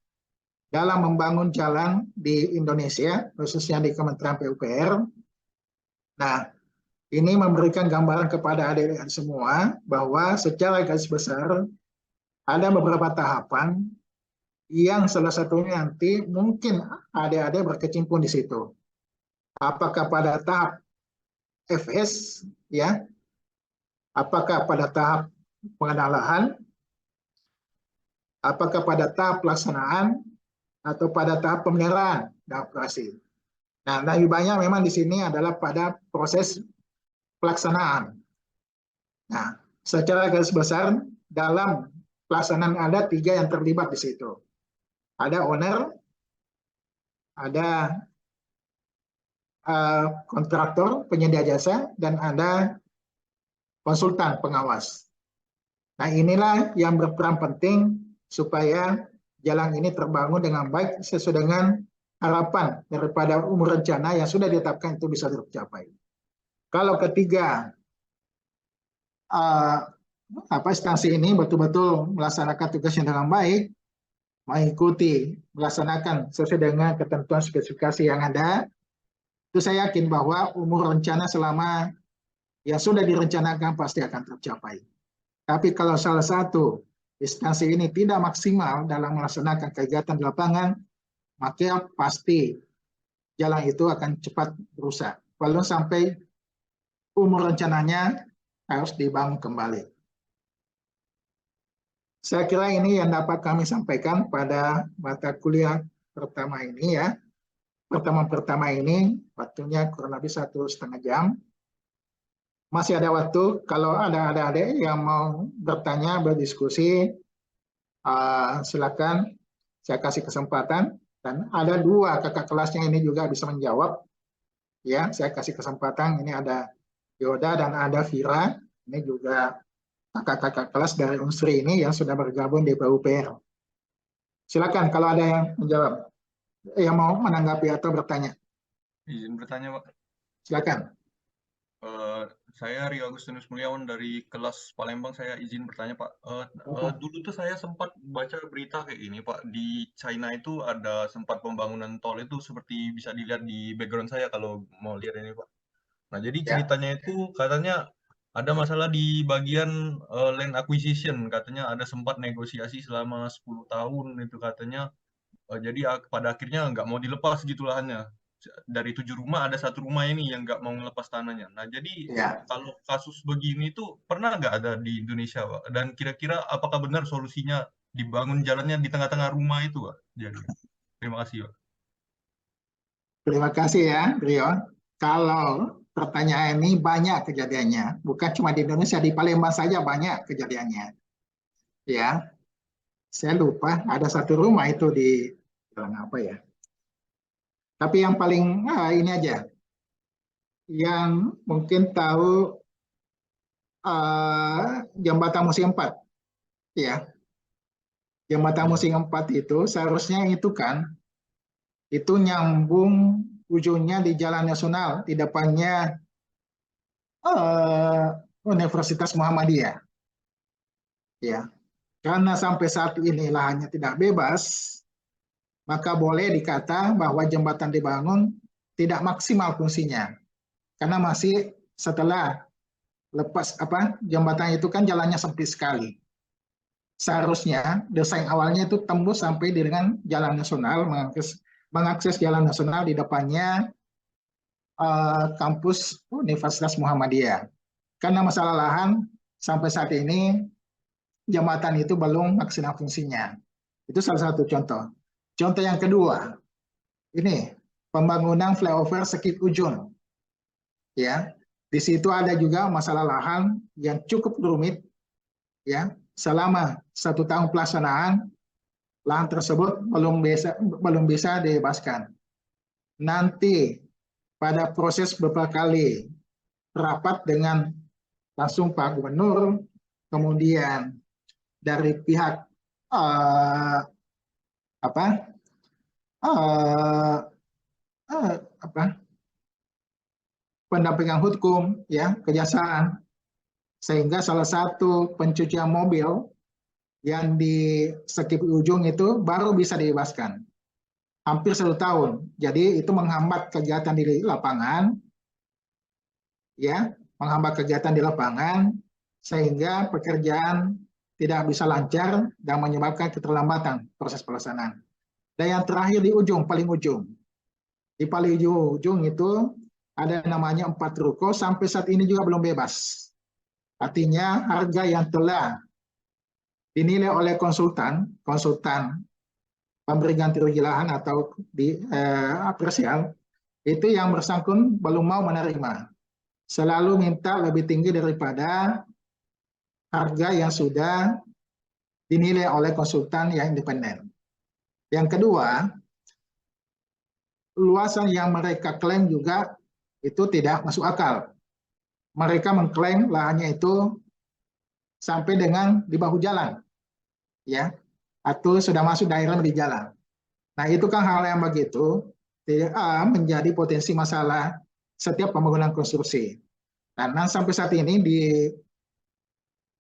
Speaker 1: dalam membangun jalan di Indonesia, khususnya di Kementerian PUPR. Nah, ini memberikan gambaran kepada adik-adik semua bahwa secara garis besar ada beberapa tahapan yang salah satunya nanti mungkin adik-adik berkecimpung di situ. Apakah pada tahap FS, ya? Apakah pada tahap pengenalan, apakah pada tahap pelaksanaan, atau pada tahap pemeliharaan dan operasi. Nah, lebih banyak memang di sini adalah pada proses pelaksanaan. Nah, secara garis besar dalam pelaksanaan ada 3 yang terlibat di situ. Ada owner, ada kontraktor, penyedia jasa, dan ada konsultan pengawas. Nah, inilah yang berperan penting supaya jalan ini terbangun dengan baik sesuai dengan harapan daripada umur rencana yang sudah ditetapkan itu bisa tercapai. Kalau ketiga instansi ini betul-betul melaksanakan tugasnya dengan baik, mengikuti, melaksanakan sesuai dengan ketentuan spesifikasi yang ada, itu saya yakin bahwa umur rencana selama yang sudah direncanakan pasti akan tercapai. Tapi kalau salah satu instansi ini tidak maksimal dalam melaksanakan kegiatan di lapangan, maka pasti jalan itu akan cepat rusak. Walau sampai umur rencananya harus dibangun kembali. Saya kira ini yang dapat kami sampaikan pada mata kuliah pertama ini ya. Pertama ini waktunya kurang lebih 1,5 jam. Masih ada waktu kalau ada adik-adik yang mau bertanya, berdiskusi, silakan saya kasih kesempatan. Dan ada 2 kakak kelasnya ini juga bisa menjawab. Ya, saya kasih kesempatan. Ini ada Yoda dan ada Vira. Ini juga kakak-kakak kelas dari Unsri ini yang sudah bergabung di PUPR. Silakan kalau ada yang menjawab, yang mau menanggapi atau bertanya.
Speaker 3: Izin bertanya, Pak.
Speaker 1: Silakan.
Speaker 3: Saya Rio Agustinus Mulyawan dari kelas Palembang. Saya izin bertanya, Pak. Dulu tuh saya sempat baca berita kayak ini, Pak. Di China itu ada sempat pembangunan tol itu seperti bisa dilihat di background saya kalau mau lihat ini, Pak. Nah, jadi ceritanya itu katanya ada masalah di bagian land acquisition. Katanya ada sempat negosiasi selama 10 tahun itu katanya. Jadi pada akhirnya nggak mau dilepas gitu lahannya. Dari 7 rumah ada 1 rumah ini yang nggak mau melepas tanahnya. Nah, jadi kalau kasus begini tuh pernah nggak ada di Indonesia, Pak? Dan kira-kira apakah benar solusinya dibangun jalannya di tengah-tengah rumah itu, Pak? Jadi, terima kasih, Pak.
Speaker 1: Terima kasih ya, Rio. Kalau pertanyaan ini banyak kejadiannya, bukan cuma di Indonesia, di Palembang saja banyak kejadiannya. Ya, saya lupa ada 1 rumah itu di jalan apa ya. Tapi yang paling ini aja, yang mungkin tahu jembatan Musi 4 ya, jembatan
Speaker 3: Iya.
Speaker 1: Musim 4 itu seharusnya itu nyambung ujungnya di Jalan Nasional di depannya eh, Universitas Muhammadiyah. Ya, karena sampai saat ini lahannya tidak bebas, maka boleh dikata bahwa jembatan dibangun tidak maksimal fungsinya. Karena masih setelah lepas jembatan itu kan jalannya sempit sekali. Seharusnya desain awalnya itu tembus sampai dengan jalan nasional, mengakses jalan nasional di depannya kampus Universitas Muhammadiyah. Karena masalah lahan sampai saat ini jembatan itu belum maksimal fungsinya. Itu salah satu contoh. Contoh yang kedua, ini pembangunan flyover Sekip Ujung. Ya, di situ ada juga masalah lahan yang cukup rumit. Ya, selama 1 tahun pelaksanaan, lahan tersebut belum bisa dibebaskan. Nanti pada proses beberapa kali rapat dengan langsung Pak Gubernur, kemudian dari pihak uh, apa uh, uh, apa pendampingan hukum, ya, kejaksaan, sehingga salah satu pencucian mobil yang di Sekip Ujung itu baru bisa dibebaskan hampir 1 tahun. Jadi itu menghambat kegiatan di lapangan, ya, menghambat kegiatan di lapangan sehingga pekerjaan tidak bisa lancar dan menyebabkan keterlambatan proses pelaksanaan. Dan yang terakhir di ujung, paling ujung. Di paling ujung itu ada namanya 4 ruko, sampai saat ini juga belum bebas. Artinya harga yang telah dinilai oleh konsultan pemberi ganti rugi lahan atau di apresial, itu yang bersangkutan belum mau menerima. Selalu minta lebih tinggi daripada harga yang sudah dinilai oleh konsultan yang independen. Yang kedua, luasan yang mereka klaim juga itu tidak masuk akal. Mereka mengklaim lahannya itu sampai dengan di bahu jalan, ya, atau sudah masuk daerah di jalan. Nah, itu kan hal yang begitu menjadi potensi masalah setiap pembangunan konstruksi. Karena sampai saat ini di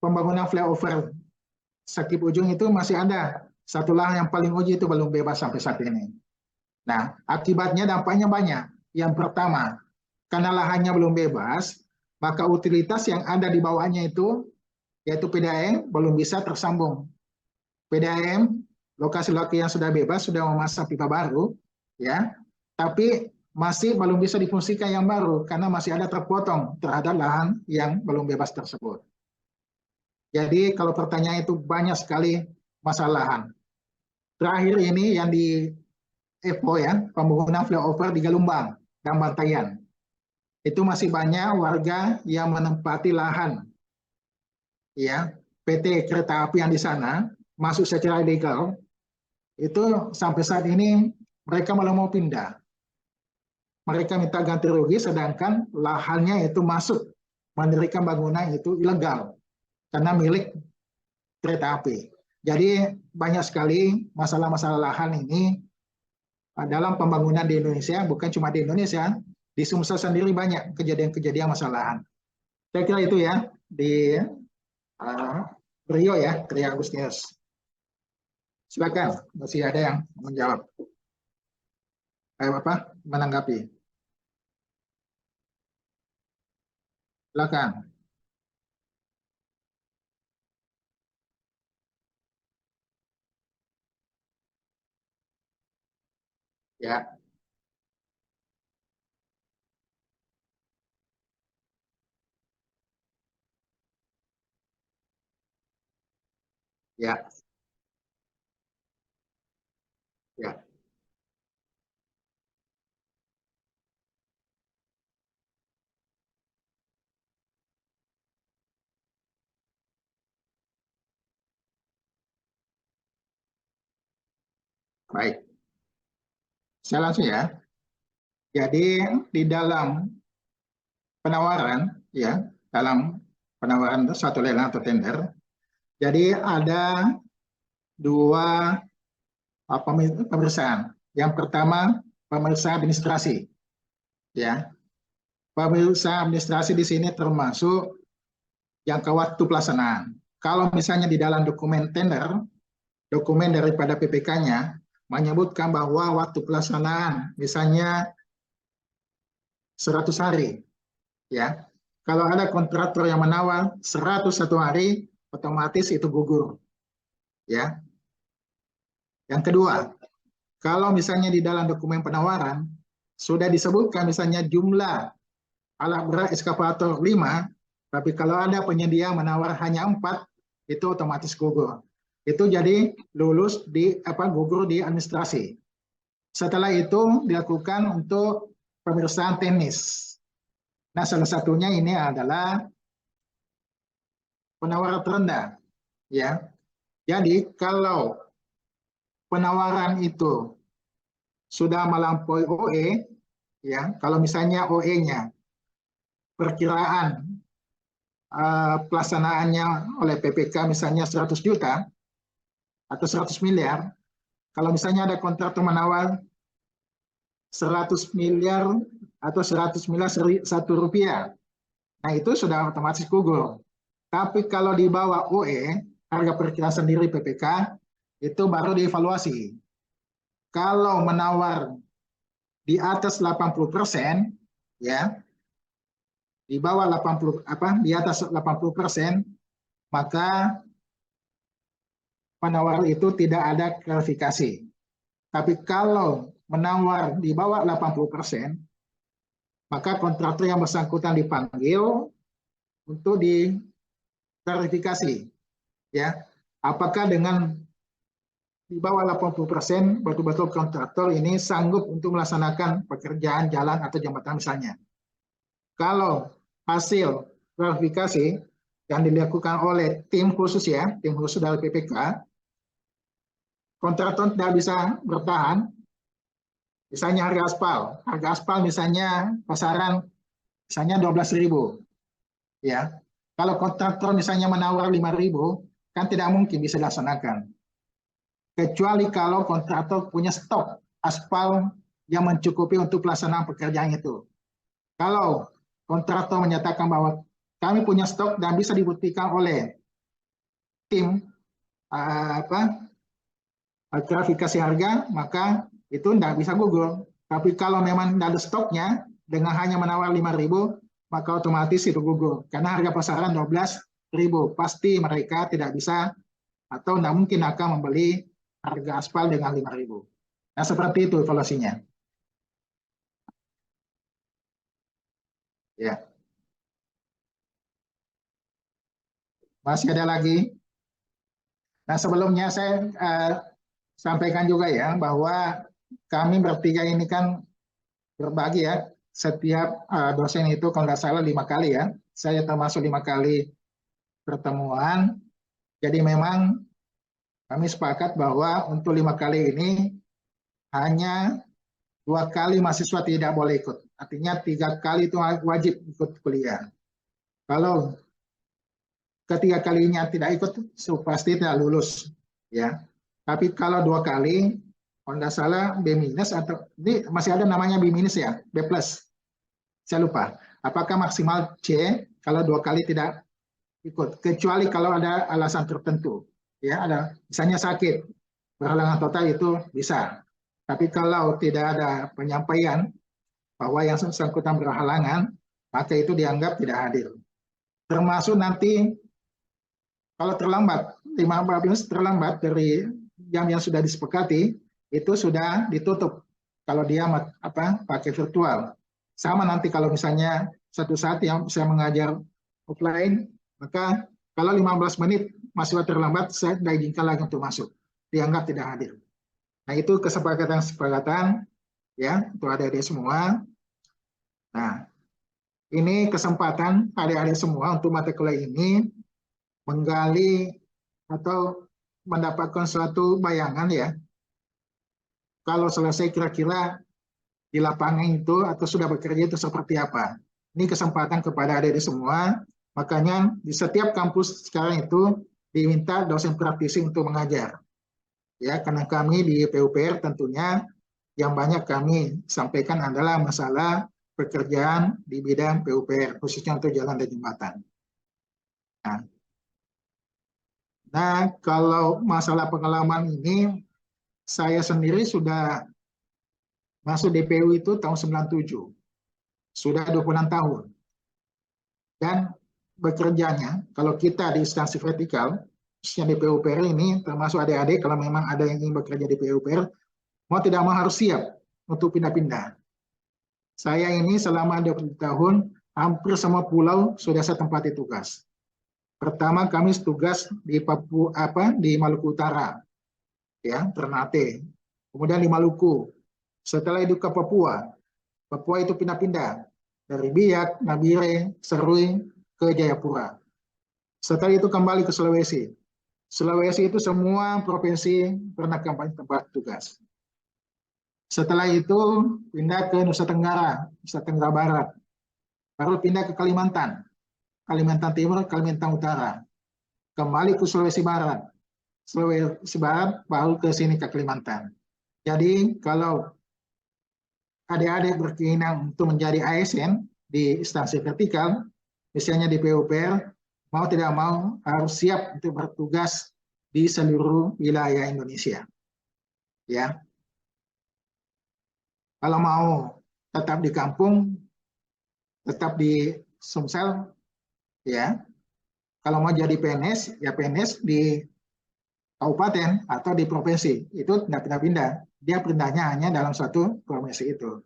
Speaker 1: pembangunan flyover Sekip Ujung itu masih ada satu lahan yang paling uji itu belum bebas sampai saat ini. Nah, akibatnya dampaknya banyak. Yang pertama, karena lahannya belum bebas, maka utilitas yang ada di bawahnya itu, yaitu PDAM, belum bisa tersambung. PDAM, lokasi-lokasi yang sudah bebas, sudah memasang pipa baru, ya, tapi masih belum bisa difungsikan yang baru, karena masih ada terpotong terhadap lahan yang belum bebas tersebut. Jadi kalau pertanyaan itu banyak sekali masalah lahan. Terakhir ini yang di EVO, ya, pembangunan flyover di Galumbang dan Bantayan. Itu masih banyak warga yang menempati lahan, ya, PT Kereta Api yang di sana masuk secara ilegal. Itu sampai saat ini mereka malah mau pindah. Mereka minta ganti rugi, sedangkan lahannya itu masuk mendirikan bangunan itu ilegal karena milik kereta api. Jadi banyak sekali masalah-masalah lahan ini dalam pembangunan di Indonesia, bukan cuma di Indonesia, di Sumsel sendiri banyak kejadian-kejadian masalah lahan. Saya kira itu ya di Rio, ya, Tri Agustinus. Silakan, masih ada yang menjawab. Menanggapi. Silakan. Ya. Ya. Ya. Baik. Saya langsung ya. Jadi di dalam penawaran, ya, dalam penawaran satu lelang atau tender, Jadi ada dua pemeriksaan. Yang pertama pemeriksaan administrasi. Ya, pemeriksaan administrasi di sini termasuk jangka waktu pelaksanaan. Kalau misalnya di dalam dokumen tender, dokumen daripada PPK-nya menyebutkan bahwa waktu pelaksanaan misalnya 100 hari. Ya, kalau ada kontraktor yang menawar 101 hari, otomatis itu gugur. Ya. Yang kedua, kalau misalnya di dalam dokumen penawaran sudah disebutkan misalnya jumlah alat berat ekskavator 5, tapi kalau ada penyedia menawar hanya 4, itu otomatis gugur. Itu jadi lulus gugur di administrasi. Setelah itu dilakukan untuk pemeriksaan teknis. Nah, salah satunya ini adalah penawaran terendah. Ya. Jadi kalau penawaran itu sudah melampaui OE, ya, kalau misalnya OE-nya perkiraan pelaksanaannya oleh PPK misalnya 100 juta atau 100 miliar, kalau misalnya ada kontraktor menawar 100 miliar atau 100 miliar 1 rupiah, nah itu sudah otomatis gugur. Tapi kalau di bawah OE, harga perkiraan sendiri PPK, itu baru dievaluasi. Kalau menawar di atas 80%, ya, di bawah 80 di atas 80%, maka penawar itu tidak ada klarifikasi. Tapi kalau menawar di bawah 80%, maka kontraktor yang bersangkutan dipanggil untuk diklarifikasi. Ya, apakah dengan di bawah 80% betul-betul kontraktor ini sanggup untuk melaksanakan pekerjaan jalan atau jembatan misalnya. Kalau hasil klarifikasi yang dilakukan oleh tim khusus, ya, tim khusus dari PPK, kontraktor tidak bisa bertahan, misalnya harga aspal misalnya pasaran misalnya 12.000, ya. Kalau kontraktor misalnya menawar 5.000, kan tidak mungkin bisa dilaksanakan. Kecuali kalau kontraktor punya stok aspal yang mencukupi untuk pelaksanaan pekerjaan itu. Kalau kontraktor menyatakan bahwa kami punya stok dan bisa dibuktikan oleh tim klarifikasi harga, maka itu tidak bisa gugur. Tapi kalau memang tidak ada stoknya, dengan hanya menawar 5.000, maka otomatis itu gugur. Karena harga pasaran 12.000, pasti mereka tidak bisa atau tidak mungkin akan membeli harga aspal dengan 5.000. Nah, seperti itu evaluasinya. Ya. Masih ada lagi? Nah, sebelumnya saya sampaikan juga ya, bahwa kami bertiga ini kan berbagi ya, setiap dosen itu kalau nggak salah 5 kali ya, saya termasuk 5 kali pertemuan. Jadi memang kami sepakat bahwa untuk 5 kali ini hanya 2 kali mahasiswa tidak boleh ikut. Artinya 3 kali itu wajib ikut kuliah. Kalau ketiga kalinya tidak ikut, pasti tidak lulus. Ya. Tapi kalau 2 kali, kalau nggak salah B- atau ini masih ada namanya B- ya, B+. Saya lupa. Apakah maksimal C kalau 2 kali tidak ikut? Kecuali kalau ada alasan tertentu. Ya, ada misalnya sakit, berhalangan total itu bisa. Tapi kalau tidak ada penyampaian bahwa yang bersangkutan berhalangan, maka itu dianggap tidak hadir. Termasuk nanti kalau terlambat, 15 terlambat dari jam yang sudah disepakati, itu sudah ditutup. Kalau dia pakai virtual. Sama nanti kalau misalnya satu saat yang saya mengajar offline, maka kalau 15 menit mahasiswa terlambat, saya tidak izinkan lagi untuk masuk. Dianggap tidak hadir. Nah, itu kesepakatan ya untuk adik-adik semua. Nah, ini kesempatan adik-adik semua untuk mata kuliah ini menggali atau mendapatkan suatu bayangan ya. Kalau selesai kira-kira di lapangan itu atau sudah bekerja itu seperti apa. Ini kesempatan kepada adik-adik semua. Makanya di setiap kampus sekarang itu diminta dosen praktisi untuk mengajar. Ya, karena kami di PUPR tentunya yang banyak kami sampaikan adalah masalah pekerjaan di bidang PUPR, khususnya untuk jalan dan jembatan. Nah, kalau masalah pengalaman ini, saya sendiri sudah masuk DPU itu tahun 97, sudah 26 tahun. Dan bekerjanya, kalau kita di instansi vertikal, khususnya di PUPR ini, termasuk adik-adik, kalau memang ada yang ingin bekerja di PUPR, mau tidak mau harus siap untuk pindah-pindah. Saya ini selama 20 tahun, hampir semua pulau sudah saya tempati tugas. Pertama kami tugas di Papua, di Maluku Utara, ya, Ternate. Kemudian di Maluku. Setelah itu ke Papua. Papua itu pindah-pindah dari Biak, Nabire, Serui ke Jayapura. Setelah itu kembali ke Sulawesi. Sulawesi itu semua provinsi pernah kami tempat tugas. Setelah itu pindah ke Nusa Tenggara Barat. Baru pindah ke Kalimantan. Kalimantan Timur, Kalimantan Utara. Kembali ke Sulawesi Barat. Sulawesi Barat baru ke sini ke Kalimantan. Jadi kalau adik-adik berkeinginan untuk menjadi ASN di instansi vertikal, misalnya di PUPR, mau tidak mau harus siap untuk bertugas di seluruh wilayah Indonesia. Ya. Kalau mau tetap di kampung, tetap di Sumsel, ya. Kalau mau jadi PNS, ya PNS di kabupaten atau di provinsi. Itu tidak pindah-pindah. Dia pindahnya hanya dalam suatu provinsi itu.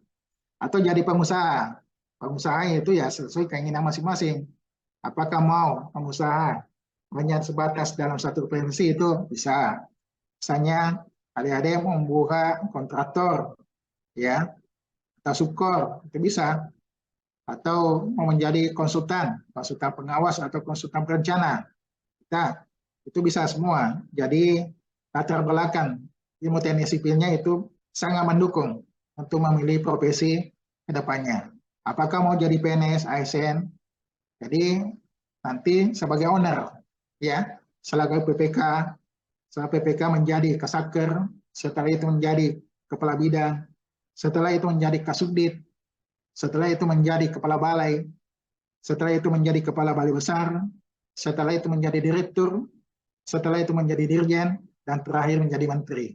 Speaker 1: Atau jadi pengusaha. Pengusaha itu ya sesuai keinginan masing-masing. Apakah mau pengusaha hanya sebatas dalam satu provinsi itu bisa. Misalnya adik-adik mau membuka kontraktor, ya, atau subkor, itu bisa. Atau mau menjadi konsultan pengawas atau konsultan perencana. Nah, itu bisa semua. Jadi latar belakang ilmu teknik sipilnya itu sangat mendukung untuk memilih profesi ke depannya. Apakah mau jadi PNS, ASN? Jadi nanti sebagai owner, ya, setelah PPK menjadi Kasatker, setelah itu menjadi kepala bidang, setelah itu menjadi Kasubdit, setelah itu menjadi kepala balai, setelah itu menjadi kepala balai besar, setelah itu menjadi direktur, setelah itu menjadi dirjen, dan terakhir menjadi menteri.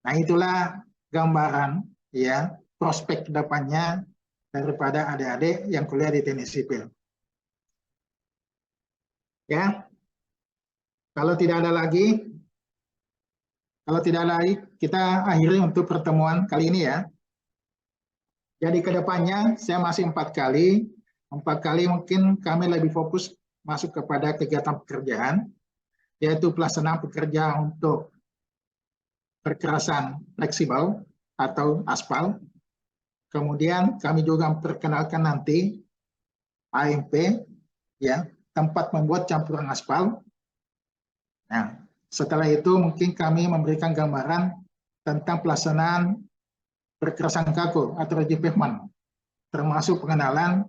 Speaker 1: Nah, itulah gambaran, ya, prospek kedepannya daripada adik-adik yang kuliah di teknik sipil. Ya, kalau tidak ada lagi, kita akhiri untuk pertemuan kali ini ya. Jadi kedepannya saya masih 4 kali. 4 kali mungkin kami lebih fokus masuk kepada kegiatan pekerjaan, yaitu pelaksanaan pekerja untuk perkerasan fleksibel atau aspal. Kemudian kami juga memperkenalkan nanti AMP, ya, tempat membuat campuran aspal. Nah, setelah itu mungkin kami memberikan gambaran tentang pelaksanaan perkerasan kaku atau rigid pavement, termasuk pengenalan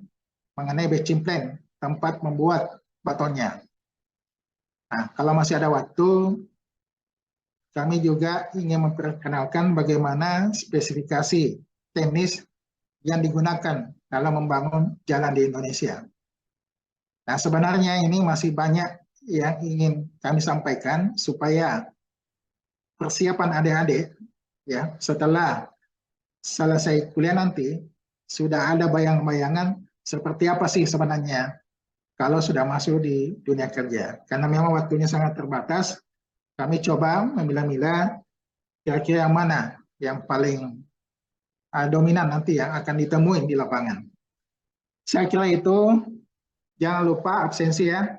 Speaker 1: mengenai batching plan, tempat membuat batonnya. Nah, kalau masih ada waktu, kami juga ingin memperkenalkan bagaimana spesifikasi teknis yang digunakan dalam membangun jalan di Indonesia. Nah, sebenarnya ini masih banyak yang ingin kami sampaikan supaya persiapan adik-adik, ya, setelah selesai kuliah nanti sudah ada bayang-bayangan seperti apa sih sebenarnya kalau sudah masuk di dunia kerja. Karena memang waktunya sangat terbatas, kami coba memilah-milah kira-kira yang mana yang paling dominan nanti yang akan ditemuin di lapangan. Saya kira itu, jangan lupa absensi ya.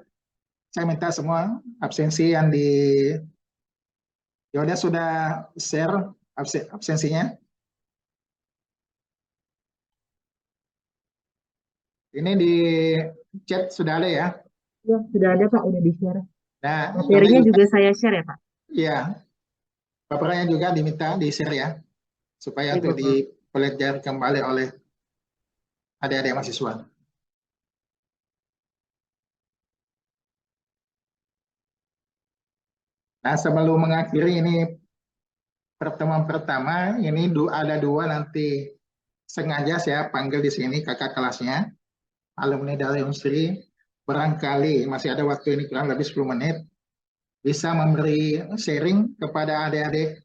Speaker 1: Saya minta semua absensi yang di Yoda sudah share absensinya. Ini di chat sudah ada ya.
Speaker 2: Ya, sudah ada Pak, udah di-share.
Speaker 1: Nah,
Speaker 2: Materinya juga saya share ya Pak.
Speaker 1: Iya, papernya juga diminta di share ya, supaya
Speaker 2: Baik,
Speaker 1: untuk
Speaker 2: Bapak.
Speaker 1: dipelajari kembali oleh adik-adik mahasiswa. Nah, sebelum mengakhiri ini pertemuan pertama, ini ada dua nanti sengaja saya panggil di sini kakak kelasnya, alumni dari Unsri. Barangkali masih ada waktu ini kurang lebih 10 menit, bisa memberi sharing kepada adik-adik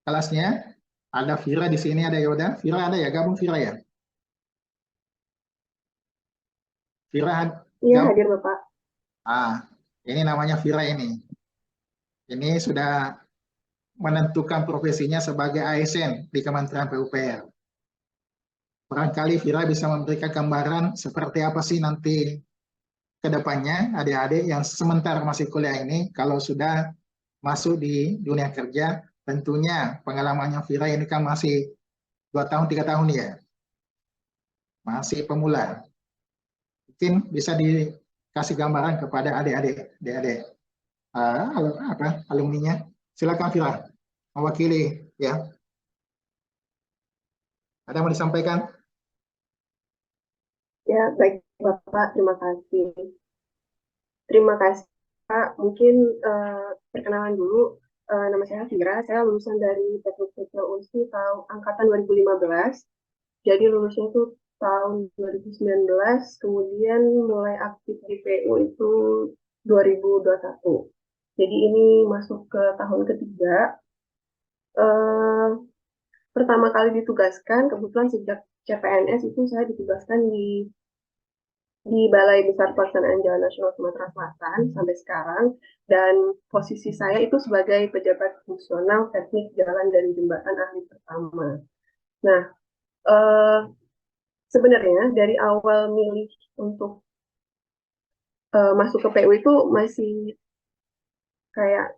Speaker 1: kelasnya. Ada Vira di sini, ada Yoda. Vira ada ya? Gabung Vira ya? Vira
Speaker 4: Iya,
Speaker 1: gabung.
Speaker 4: hadir Bapak.
Speaker 1: Ini namanya Vira ini. Ini sudah menentukan profesinya sebagai ASN di Kementerian PUPR. Barangkali Vira bisa memberikan gambaran seperti apa sih nanti ke depannya adik-adik yang sementara masih kuliah ini, kalau sudah masuk di dunia kerja, tentunya pengalamannya Vira ini kan masih 2 tahun, 3 tahun ya, masih pemula. Mungkin bisa dikasih gambaran kepada adik-adik alumninya. Silakan Vira, mewakili ya. Ada yang mau disampaikan?
Speaker 4: Ya, baik Bapak, terima kasih. Terima kasih Pak. Mungkin perkenalan dulu, nama saya Vira, saya lulusan dari Teknik Sipil Unsri tahun angkatan 2015. Jadi lulusnya itu tahun 2019, kemudian mulai aktif di PU itu 2021. Jadi ini masuk ke tahun ketiga. Pertama kali ditugaskan, kebetulan sejak CPNS itu saya ditugaskan di Balai Besar Pelaksanaan Jalan Nasional Sumatera Selatan sampai sekarang, dan posisi saya itu sebagai pejabat fungsional teknik jalan dan jembatan ahli pertama. Nah, sebenarnya dari awal milih untuk masuk ke PU itu masih kayak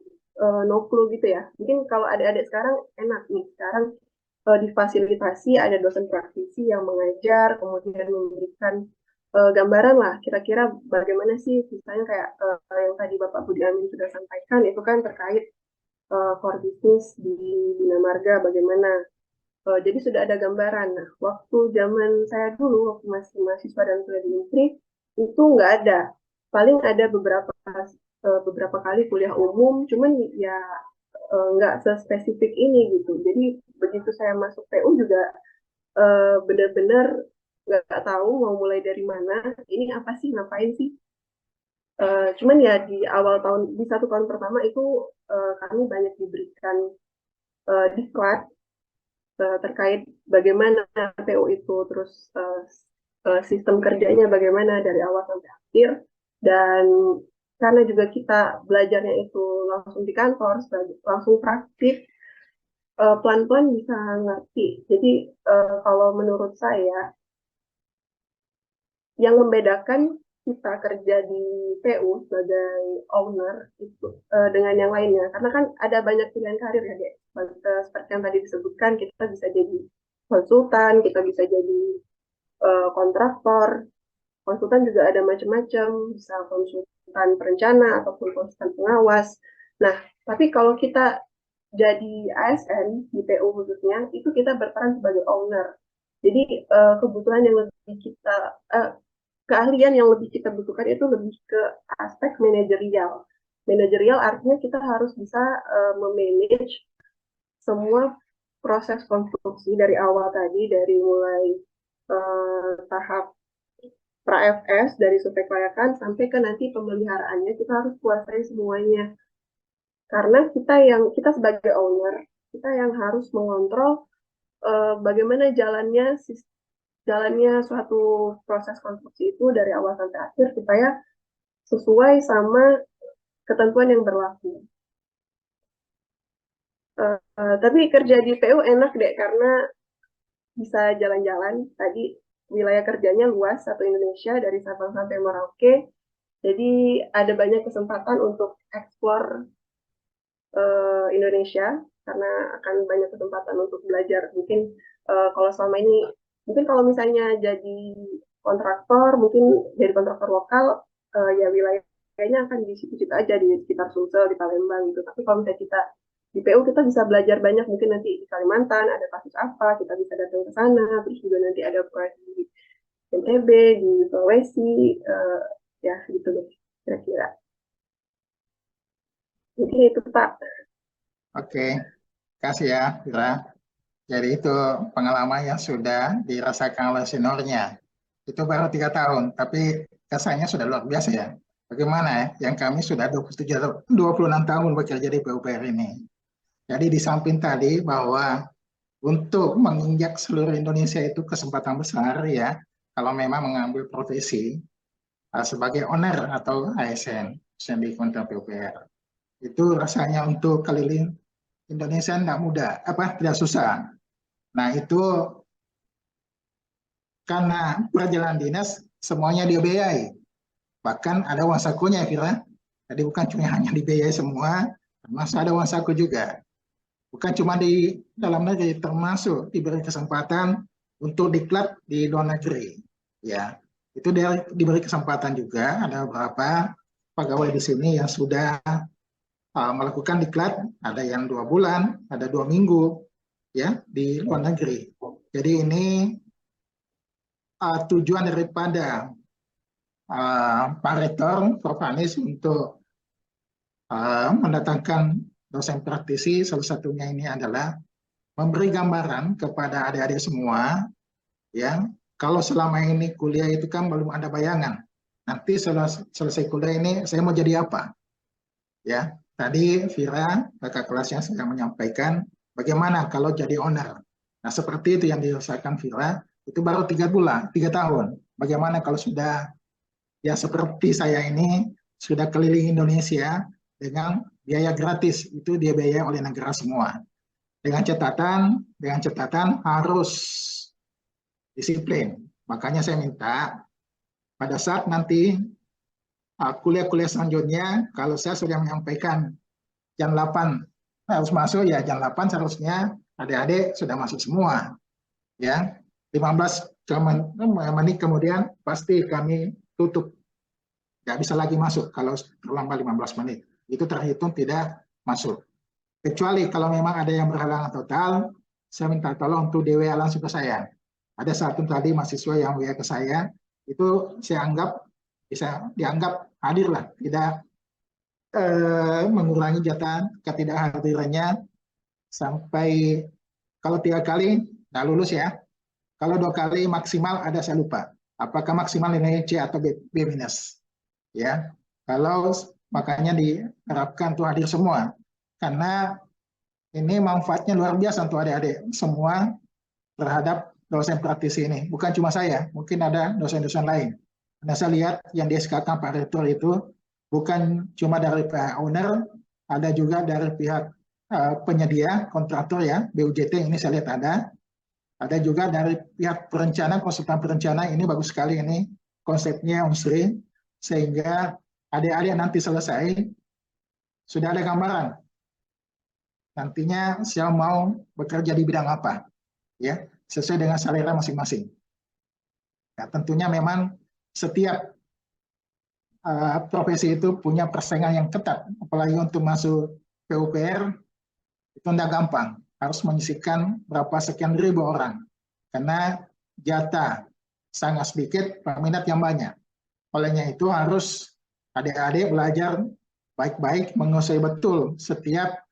Speaker 4: no clue gitu ya. Mungkin kalau adik-adik sekarang enak nih, sekarang difasilitasi ada dosen praktisi yang mengajar, kemudian memberikan gambaran lah kira-kira bagaimana sih misalnya kayak yang tadi Bapak Budi Amin sudah sampaikan itu kan terkait core business di Bina Marga bagaimana. Jadi sudah ada gambaran. Nah, waktu zaman saya dulu waktu masih mahasiswa dan kuliah di Unsri itu nggak ada. Paling ada beberapa kali kuliah umum, cuman ya nggak sespesifik ini gitu. Jadi begitu saya masuk PU juga benar-benar nggak tahu mau mulai dari mana. Ini apa sih, ngapain sih? Cuman ya di awal tahun, di 1 tahun pertama itu kami banyak diberikan diklat terkait bagaimana PU itu, terus sistem kerjanya bagaimana dari awal sampai akhir. Dan karena juga kita belajarnya itu langsung di kantor, langsung praktik, pelan-pelan bisa ngerti. Jadi kalau menurut saya, yang membedakan kita kerja di PU sebagai owner itu dengan yang lainnya, karena kan ada banyak pilihan karir ya, Dek. Seperti yang tadi disebutkan, kita bisa jadi konsultan, kita bisa jadi kontraktor, konsultan juga ada macam-macam, bisa konsultan perencana ataupun konsultan pengawas. Nah, tapi kalau kita jadi ASN di PU khususnya, itu kita berperan sebagai owner. Jadi kebutuhan yang lebih keahlian yang lebih kita butuhkan itu lebih ke aspek manajerial. Manajerial artinya kita harus bisa memanage semua proses konstruksi dari awal tadi, dari mulai tahap pra-FS, dari survei kelayakan sampai ke nanti pemeliharaannya, kita harus kuasai semuanya. Karena kita sebagai owner, kita yang harus mengontrol bagaimana jalannya suatu proses konstruksi itu dari awal sampai akhir supaya sesuai sama ketentuan yang berlaku. Tapi kerja di PU enak deh karena bisa jalan-jalan. Tadi wilayah kerjanya luas, satu Indonesia dari Sabang sampai Merauke. Jadi ada banyak kesempatan untuk eksplor Indonesia karena akan banyak kesempatan untuk belajar. Mungkin kalau selama ini, mungkin kalau misalnya jadi kontraktor, mungkin jadi kontraktor lokal, ya wilayahnya akan di situ-situ aja di sekitar Sumsel, di Palembang gitu. Tapi kalau misalnya kita di PU kita bisa belajar banyak, mungkin nanti di Kalimantan ada kasus apa, kita bisa datang ke sana, terus juga nanti ada proyek di NTB, di Sulawesi, ya gitu deh kira-kira. Mungkin itu Pak.
Speaker 1: Oke, kasih ya, Fira. Jadi itu pengalaman yang sudah dirasakan oleh seniornya. Itu baru 3 tahun, tapi kesannya sudah luar biasa ya. Bagaimana ya, yang kami sudah 26 tahun bekerja di PUPR ini. Jadi di samping tadi bahwa untuk menginjak seluruh Indonesia itu kesempatan besar ya, kalau memang mengambil profesi sebagai owner atau ASN, di Kementerian PUPR. Itu rasanya untuk keliling Indonesia tidak mudah, tidak susah. Nah itu karena perjalanan dinas semuanya dibiayai, bahkan ada uang sakunya kira. Jadi bukan cuma hanya dibiayai semua, termasuk ada uang saku juga. Bukan cuma di dalam negeri, termasuk diberi kesempatan untuk diklat di luar negeri. Ya, itu diberi kesempatan juga. Ada beberapa pegawai di sini yang sudah melakukan diklat, ada yang 2 bulan, ada 2 minggu, ya di luar negeri. Jadi ini tujuan daripada Pak Rektor, Prof. Anies untuk mendatangkan dosen praktisi, salah satunya ini adalah memberi gambaran kepada adik-adik semua, ya kalau selama ini kuliah itu kan belum ada bayangan, nanti selesai kuliah ini saya mau jadi apa, ya. Tadi Vira, kakak kelasnya sedang menyampaikan bagaimana kalau jadi owner. Nah seperti itu yang dirasakan Vira, itu baru 3 bulan, 3 tahun. Bagaimana kalau sudah ya seperti saya ini sudah keliling Indonesia dengan biaya gratis, itu dia biaya oleh negara semua. Dengan catatan harus disiplin. Makanya saya minta pada saat nanti kuliah-kuliah selanjutnya, kalau saya sudah menyampaikan jam 8 harus masuk, ya jam 8 seharusnya adik-adik sudah masuk semua. Ya, 15 menit kemudian pasti kami tutup. Nggak bisa lagi masuk kalau terlambat 15 menit. Itu terhitung tidak masuk. Kecuali kalau memang ada yang berhalangan total, saya minta tolong untuk DWA langsung ke saya. Ada satu tadi mahasiswa yang WA ke saya, itu saya anggap bisa dianggap hadir lah, tidak mengurangi jatah ketidakhadirannya sampai kalau 3 kali nggak lulus ya. Kalau 2 kali maksimal ada saya lupa. Apakah maksimal nilai C atau B minus? Ya, kalau makanya diharapkan untuk hadir semua. Karena ini manfaatnya luar biasa untuk adik-adik semua terhadap dosen praktisi ini. Bukan cuma saya, mungkin ada dosen-dosen lain. Karena saya lihat yang di SK-kan Pak Rektor itu bukan cuma dari pihak owner, ada juga dari pihak penyedia, kontraktor ya, BUJT ini saya lihat ada juga dari pihak perencana, konsultan perencana, ini bagus sekali ini konsepnya Unsri, sehingga adik-adik nanti selesai, sudah ada gambaran nantinya saya mau bekerja di bidang apa, ya sesuai dengan selera masing-masing. Ya, tentunya memang setiap profesi itu punya persaingan yang ketat, apalagi untuk masuk PUPR itu tidak gampang, harus menyisihkan berapa sekian ribu orang, karena jatah sangat sedikit, peminat yang banyak. Olehnya itu harus adik-adik belajar baik-baik, menguasai betul setiap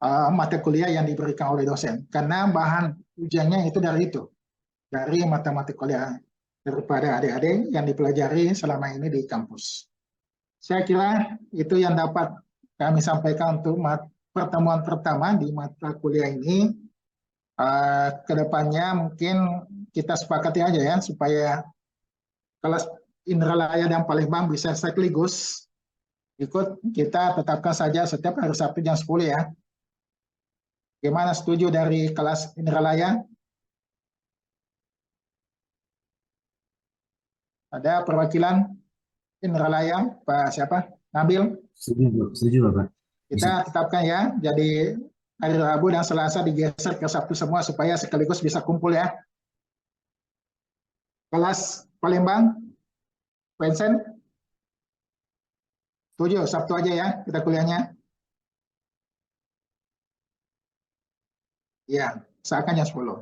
Speaker 1: mata kuliah yang diberikan oleh dosen. Karena bahan ujiannya itu dari mata kuliah daripada adik-adik yang dipelajari selama ini di kampus. Saya kira itu yang dapat kami sampaikan untuk pertemuan pertama di mata kuliah ini. Kedepannya mungkin kita sepakati aja ya, supaya kelas Indralaya dan Palembang bisa sekaligus ikut, kita tetapkan saja setiap hari Sabtu jam 10 ya. Gimana, setuju dari kelas Indralaya? Ada perwakilan Indralaya, Pak siapa? Nabil?
Speaker 5: Setuju Bapak.
Speaker 1: Kita tetapkan ya, jadi hari Rabu dan Selasa digeser ke Sabtu semua supaya sekaligus bisa kumpul ya. Kelas Palembang, Vincent? Setuju, Sabtu aja ya kita kuliahnya? Ya, usahakan jam 10.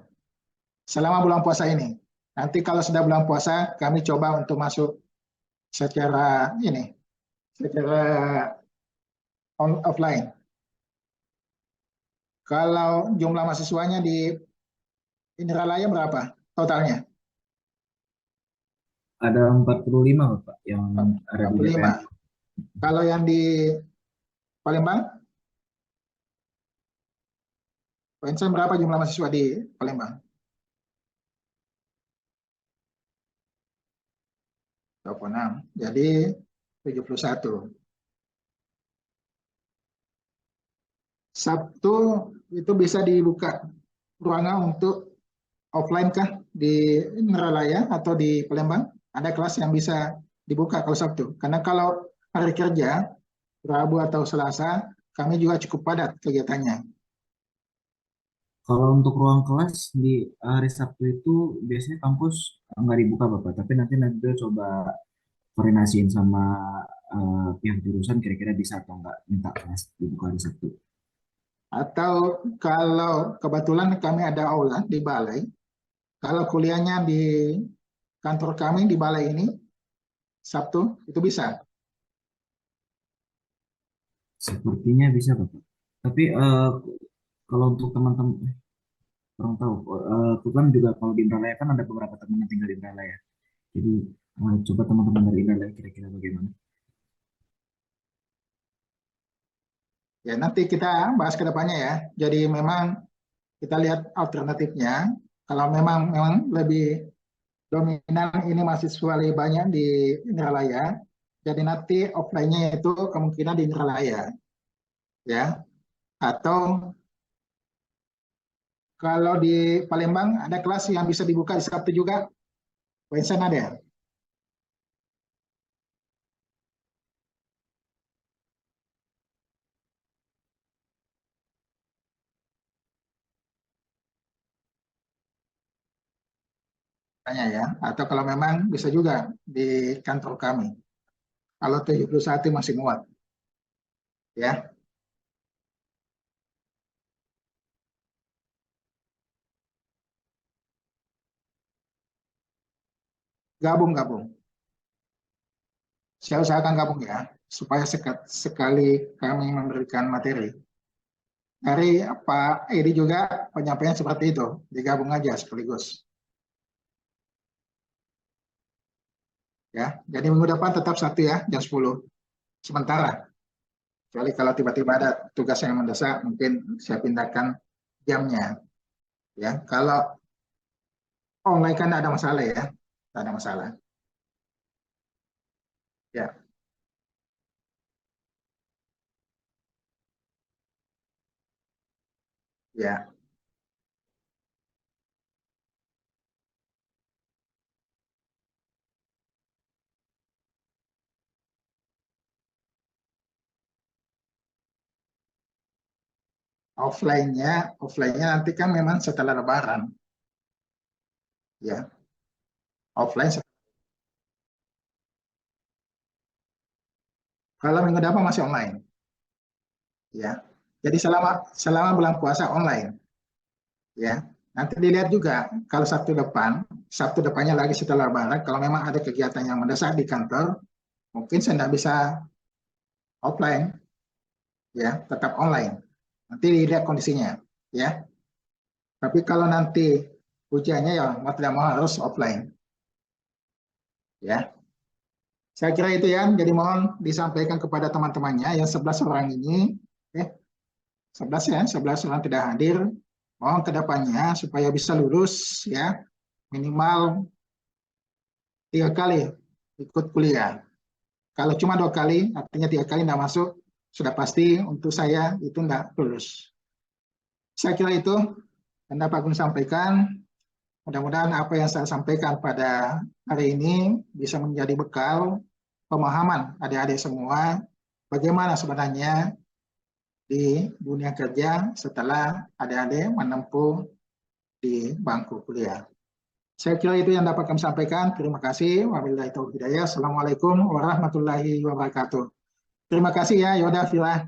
Speaker 1: Selama bulan puasa ini. Nanti kalau sudah bulan puasa, kami coba untuk masuk secara offline. Kalau jumlah mahasiswanya di Indralaya berapa totalnya?
Speaker 5: Ada 45 Bapak yang ada di DPR.
Speaker 1: 45. Kalau yang di Palembang? Pak Insan, berapa jumlah mahasiswa di Palembang? 26. Jadi 71. Sabtu itu bisa dibuka ruangan untuk offline kah di Indralaya atau di Palembang? Ada kelas yang bisa dibuka kalau Sabtu. Karena kalau hari kerja, Rabu atau Selasa, kami juga cukup padat kegiatannya.
Speaker 5: Kalau untuk ruang kelas di hari Sabtu itu biasanya kampus nggak dibuka Bapak, tapi nanti coba koordinasiin sama pihak jurusan kira-kira bisa atau nggak minta kelas dibuka hari Sabtu.
Speaker 1: Atau kalau kebetulan kami ada aula di balai, kalau kuliahnya di kantor kami di balai ini, Sabtu, itu bisa.
Speaker 5: Sepertinya bisa Bapak. Tapi kalau untuk teman-teman, kurang tahu. Aku kan juga kalau di Indralaya kan ada beberapa teman yang tinggal di Indralaya. Jadi coba teman-teman dari Indralaya kira-kira bagaimana?
Speaker 1: Ya, nanti kita bahas ke depannya ya. Jadi memang kita lihat alternatifnya. Kalau memang lebih dominan ini mahasiswa lebih banyak di Indralaya, jadi nanti offline-nya itu kemungkinan di Indralaya. Ya. Atau kalau di Palembang ada kelas yang bisa dibuka di Sabtu juga. Wensan ada ya? Tanya ya. Atau kalau memang bisa juga di kantor kami. Kalau 71 masih muat. Ya. Gabung. Saya usahakan gabung ya, supaya sekali kami memberikan materi. Dari Pak Edi juga penyampaian seperti itu, digabung aja sekaligus. Ya, jadi minggu depan tetap Sabtu ya, jam 10. Sementara. Kecuali kalau tiba-tiba ada tugas yang mendesak, mungkin saya pindahkan jamnya. Ya, kalau online kan tidak ada masalah ya, tidak ada masalah. Ya. Ya. Offline-nya nanti kan memang setelah Lebaran. Ya. Offline. Kalau minggu depan masih online. Ya. Jadi selama bulan puasa online. Ya. Nanti dilihat juga kalau Sabtu depannya lagi setelah Lebaran, kalau memang ada kegiatan yang mendesak di kantor, mungkin saya tidak bisa offline, ya, tetap online. Nanti dilihat kondisinya, ya. Tapi kalau nanti ujiannya ya mau tidak mau harus offline, ya. Saya kira itu ya, jadi mohon disampaikan kepada teman-temannya yang 11 orang ini, 11 ya, 11 orang tidak hadir, mohon ke depannya supaya bisa lulus ya, minimal 3 kali ikut kuliah. Kalau cuma 2 kali, artinya 3 kali tidak masuk, sudah pasti untuk saya itu tidak lulus. Saya kira itu yang dapat aku sampaikan. Mudah-mudahan apa yang saya sampaikan pada hari ini bisa menjadi bekal pemahaman adik-adik semua bagaimana sebenarnya di dunia kerja setelah adik-adik menempuh di bangku kuliah. Saya kira itu yang dapat kami sampaikan. Terima kasih. Wabillahi taufiq hidayah. Assalamualaikum warahmatullahi wabarakatuh. Terima kasih ya Yoda Vila.